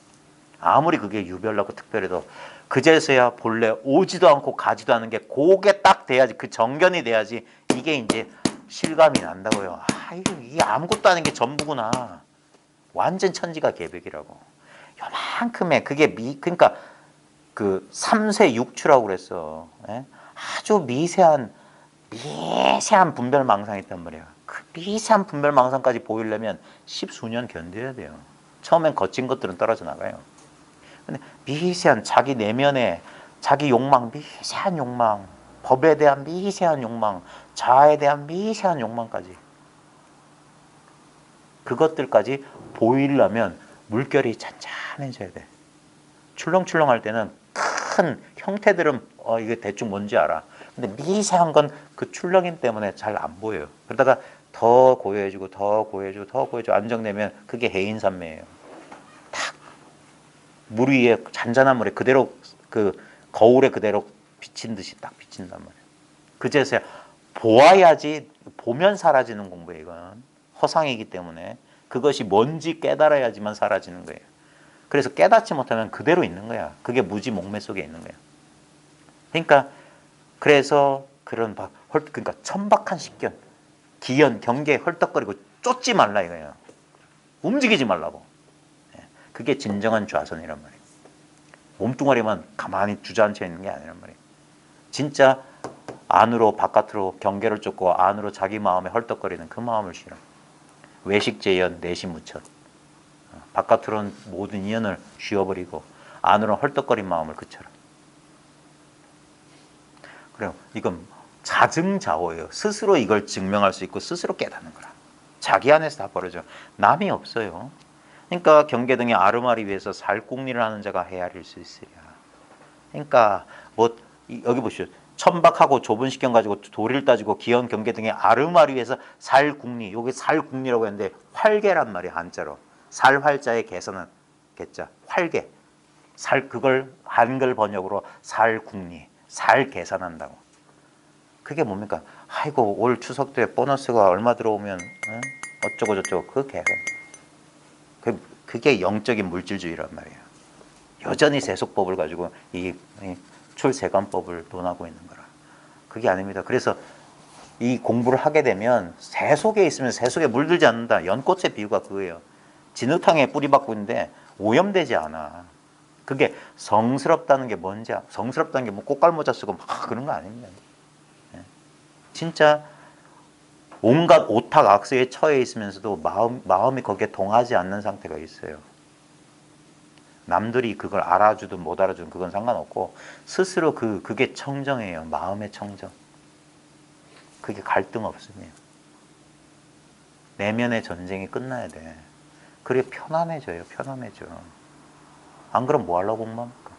아무리 그게 유별나고 특별해도 그제서야 본래 오지도 않고 가지도 않은 게 그게 딱 돼야지 그 정견이 돼야지 이게 이제 실감이 난다고요. 이게 아무것도 아닌 게 전부구나. 완전 천지가 개벽이라고. 요만큼의 그게 그러니까 그 삼세 육추라고 그랬어. 예? 아주 미세한 분별망상이 있단 말이야. 그 미세한 분별망상까지 보이려면 십수년 견뎌야 돼요. 처음엔 거친 것들은 떨어져 나가요. 근데 미세한 자기 내면의 자기 욕망, 미세한 욕망, 법에 대한 미세한 욕망, 자아에 대한 미세한 욕망까지 그것들까지 보이려면 물결이 잔잔해져야 돼. 출렁출렁할 때는 큰 형태들은 이게 대충 뭔지 알아. 근데 미세한 건 그 출렁임 때문에 잘 안 보여요. 그러다가 더 고요해지고 더 고요해지고 더 고요해지고 안정되면 그게 해인산매예요. 탁 물 위에 잔잔한 물에 그대로 그 거울에 그대로 비친 듯이 딱 비친단 말이에요. 그제서야 보아야지 보면 사라지는 공부예요. 이건 허상이기 때문에 그것이 뭔지 깨달아야지만 사라지는 거예요. 그래서 깨닫지 못하면 그대로 있는 거야. 그게 무지 목매 속에 있는 거야. 그러니까 그래서 그러니까 천박한 식견, 기연, 경계에 헐떡거리고 쫓지 말라 이거예요. 움직이지 말라고. 그게 진정한 좌선이란 말이에요. 몸뚱아리만 가만히 주저앉혀 있는 게 아니란 말이에요. 진짜 안으로 바깥으로 경계를 쫓고 안으로 자기 마음에 헐떡거리는 그 마음을 실어. 외식제연 내심무천. 바깥으로는 모든 인연을 쥐어버리고 안으로 헐떡거린 마음을 그쳐라. 그래요. 이건 자증자호예요. 스스로 이걸 증명할 수 있고 스스로 깨닫는 거라. 자기 안에서 다 벌어져. 남이 없어요. 그러니까 경계 등의 아르마리 위해서 살궁리를 하는 자가 헤아릴 수 있으랴. 그러니까 뭐 여기 보시죠. 천박하고 좁은 식견 가지고 도리를 따지고 기연 경계 등의 아르마리 위해서 살궁리. 여기 살궁리라고 했는데 활계란 말이에요. 한자로. 살활자의 개선은 개자 활계. 그걸 한글 번역으로 살궁리. 살 계산한다고. 그게 뭡니까? 아이고 올 추석 때 보너스가 얼마 들어오면 어쩌고 저쩌고 그 계산. 그게 영적인 물질주의란 말이에요. 여전히 세속법을 가지고 이 출세관법을 논하고 있는 거라. 그게 아닙니다. 그래서 이 공부를 하게 되면 새 속에 있으면 새 속에 물들지 않는다. 연꽃의 비유가 그거예요. 진흙탕에 뿌리 박고 있는데 오염되지 않아. 그게 성스럽다는 게 뭔지, 성스럽다는 게 뭐 꽃갈모자 쓰고 막 그런 거 아닙니다. 진짜 온갖 오탁 악세에 처해 있으면서도 마음이 거기에 동하지 않는 상태가 있어요. 남들이 그걸 알아주든 못 알아주든 그건 상관없고 스스로 그게 청정이에요. 마음의 청정. 그게 갈등 없으면 내면의 전쟁이 끝나야 돼. 그래 편안해져요. 편안해져. 안 그럼 뭐 하려고 공부합니까?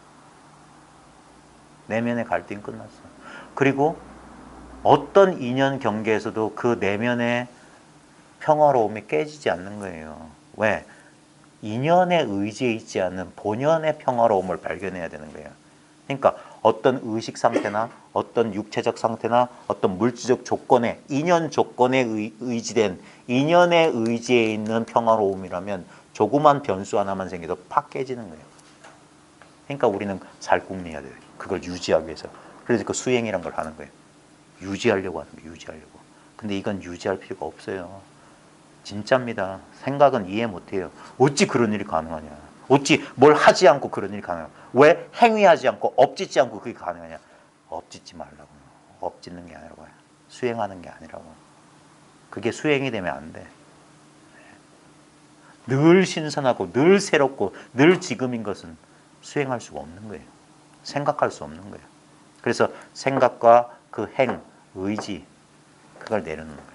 내면의 갈등이 끝났어. 그리고 어떤 인연 경계에서도 그 내면의 평화로움이 깨지지 않는 거예요. 왜? 인연의 의지에 있지 않는 본연의 평화로움을 발견해야 되는 거예요. 그러니까 어떤 의식 상태나 어떤 육체적 상태나 어떤 물질적 조건에 인연 조건에 의지된 인연의 의지에 있는 평화로움이라면 조그만 변수 하나만 생겨도 팍 깨지는 거예요. 그러니까 우리는 살궁리해야 돼요. 그걸 유지하기 위해서. 그래서 그 수행이란 걸 하는 거예요. 유지하려고 하는 거예요. 유지하려고. 근데 이건 유지할 필요가 없어요. 진짜입니다. 생각은 이해 못해요. 어찌 그런 일이 가능하냐. 어찌 뭘 하지 않고 그런 일이 가능하냐. 왜 행위하지 않고 엎짓지 않고 그게 가능하냐. 엎짓지 말라고. 엎짓는 게 아니라고. 수행하는 게 아니라고. 그게 수행이 되면 안 돼. 늘 신선하고 늘 새롭고 늘 지금인 것은 수행할 수가 없는 거예요. 생각할 수 없는 거예요. 그래서 생각과 그 행, 의지 그걸 내려놓는 거예요.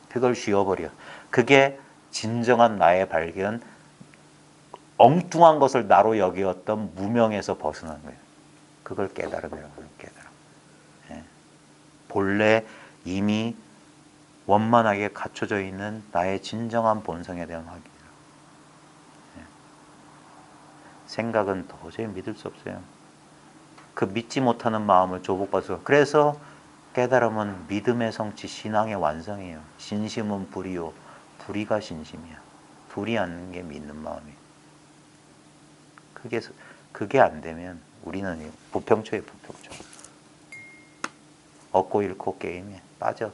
그걸 쉬어버려. 그게 진정한 나의 발견, 엉뚱한 것을 나로 여기었던 무명에서 벗어난 거예요. 그걸 깨달음이라고 해요. 깨달음. 예. 본래 이미 원만하게 갖춰져 있는 나의 진정한 본성에 대한 확인이라고. 예. 생각은 도저히 믿을 수 없어요. 그 믿지 못하는 마음을 조복받아서. 그래서 깨달음은 믿음의 성취, 신앙의 완성이에요. 신심은 불이요, 불이가 신심이야. 둘이 않는 게 믿는 마음이에요. 그게 안 되면 우리는 부평초에 부평초. 얻고 잃고 게임에 빠져.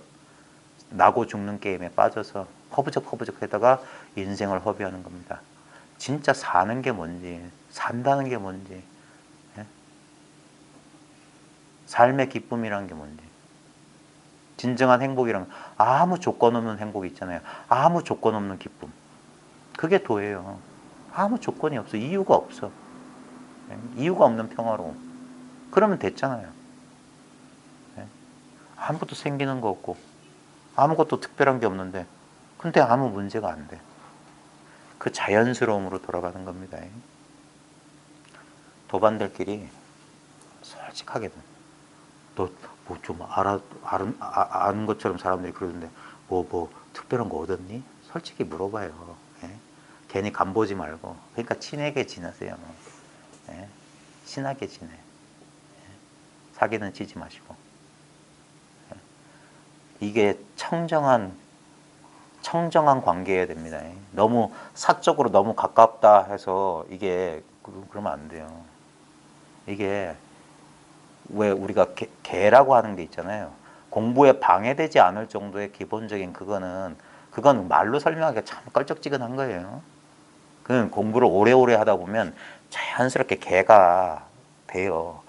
나고 죽는 게임에 빠져서 허부적허부적 하다가 인생을 허비하는 겁니다. 진짜 사는 게 뭔지, 산다는 게 뭔지, 예? 삶의 기쁨이란 게 뭔지, 진정한 행복이란 아무 조건 없는 행복이 있잖아요. 아무 조건 없는 기쁨. 그게 도예요. 아무 조건이 없어. 이유가 없어. 이유가 없는 평화로움. 그러면 됐잖아요. 아무것도 생기는 거 없고 아무것도 특별한 게 없는데 근데 아무 문제가 안 돼. 그 자연스러움으로 돌아가는 겁니다. 도반들끼리 솔직하게 너 뭐 좀 아는 것처럼 사람들이 그러는데 뭐 특별한 거 얻었니? 솔직히 물어봐요. 예? 괜히 간보지 말고. 그러니까 친하게 지내세요. 예? 친하게 지내. 예? 사기는 치지 마시고. 예? 이게 청정한 관계여야 됩니다. 너무 사적으로 너무 가깝다 해서 이게 그러면 안 돼요. 이게 왜 우리가 개라고 하는 게 있잖아요. 공부에 방해되지 않을 정도의 기본적인 그건 말로 설명하기가 참 껄쩍지근한 거예요. 그건 공부를 오래오래 하다 보면 자연스럽게 개가 돼요.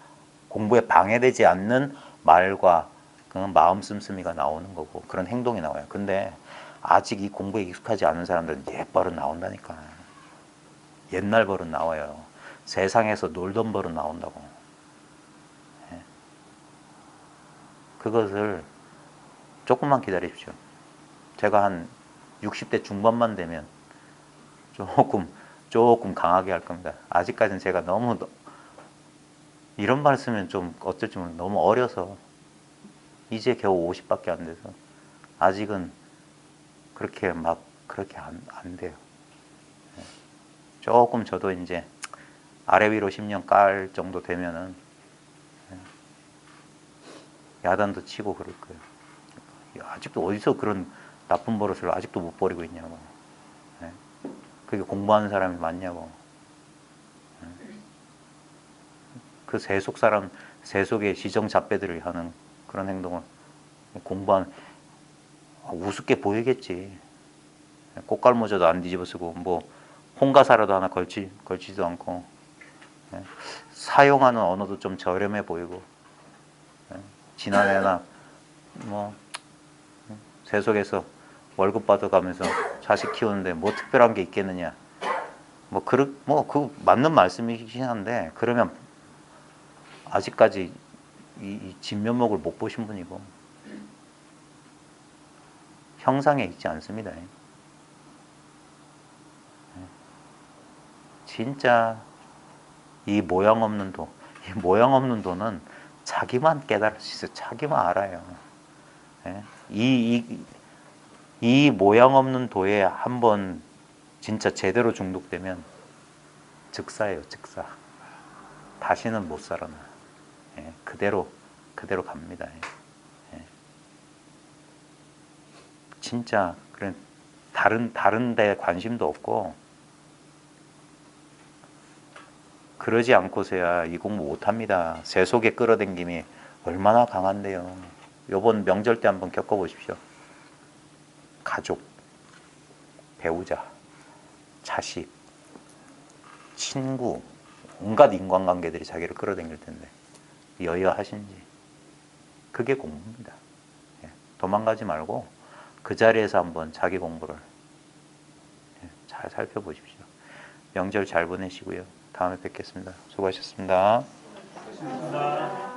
공부에 방해되지 않는 말과 그런 마음 씀씀이가 나오는 거고 그런 행동이 나와요. 근데 아직 이 공부에 익숙하지 않은 사람들은 옛 버릇 나온다니까. 옛날 버릇 나와요. 세상에서 놀던 버릇 나온다고. 그것을 조금만 기다리십시오. 제가 한 60대 중반만 되면 조금 강하게 할 겁니다. 아직까지는 제가 너무 이런 말 쓰면 좀 어쩔지 모르겠는데 너무 어려서 이제 겨우 50밖에 안 돼서 아직은 그렇게 안 돼요. 조금 저도 이제 아래 위로 10년 깔 정도 되면은 야단도 치고 그럴 거예요. 아직도 어디서 그런 나쁜 버릇을 아직도 못 버리고 있냐고. 그게 공부하는 사람이 맞냐고. 그 세속의 지정잡배들이 하는 그런 행동을 공부하는 우습게 보이겠지. 꽃갈모자도 안 뒤집어 쓰고 뭐 홍가사라도 하나 걸치지도 않고 사용하는 언어도 좀 저렴해 보이고 지난해나 뭐 세속에서 월급 받아가면서 자식 키우는데 뭐 특별한 게 있겠느냐. 그 맞는 말씀이긴 한데 그러면 아직까지 이 진면목을 못 보신 분이고 형상에 있지 않습니다. 진짜 이 모양 없는 도는 자기만 깨달을 수 있어요. 자기만 알아요. 이 모양 없는 도에 한번 진짜 제대로 중독되면 즉사예요, 즉사. 다시는 못 살아나. 그대로 갑니다. 진짜 그런 다른 데 관심도 없고 그러지 않고서야 이 공부 못합니다. 세속의 끌어당김이 얼마나 강한데요. 요번 명절 때 한번 겪어보십시오. 가족, 배우자, 자식, 친구, 온갖 인간관계들이 자기를 끌어당길 텐데 여여하신지. 그게 공부입니다. 도망가지 말고 그 자리에서 한번 자기 공부를 잘 살펴보십시오. 명절 잘 보내시고요. 다음에 뵙겠습니다. 수고하셨습니다. 고맙습니다.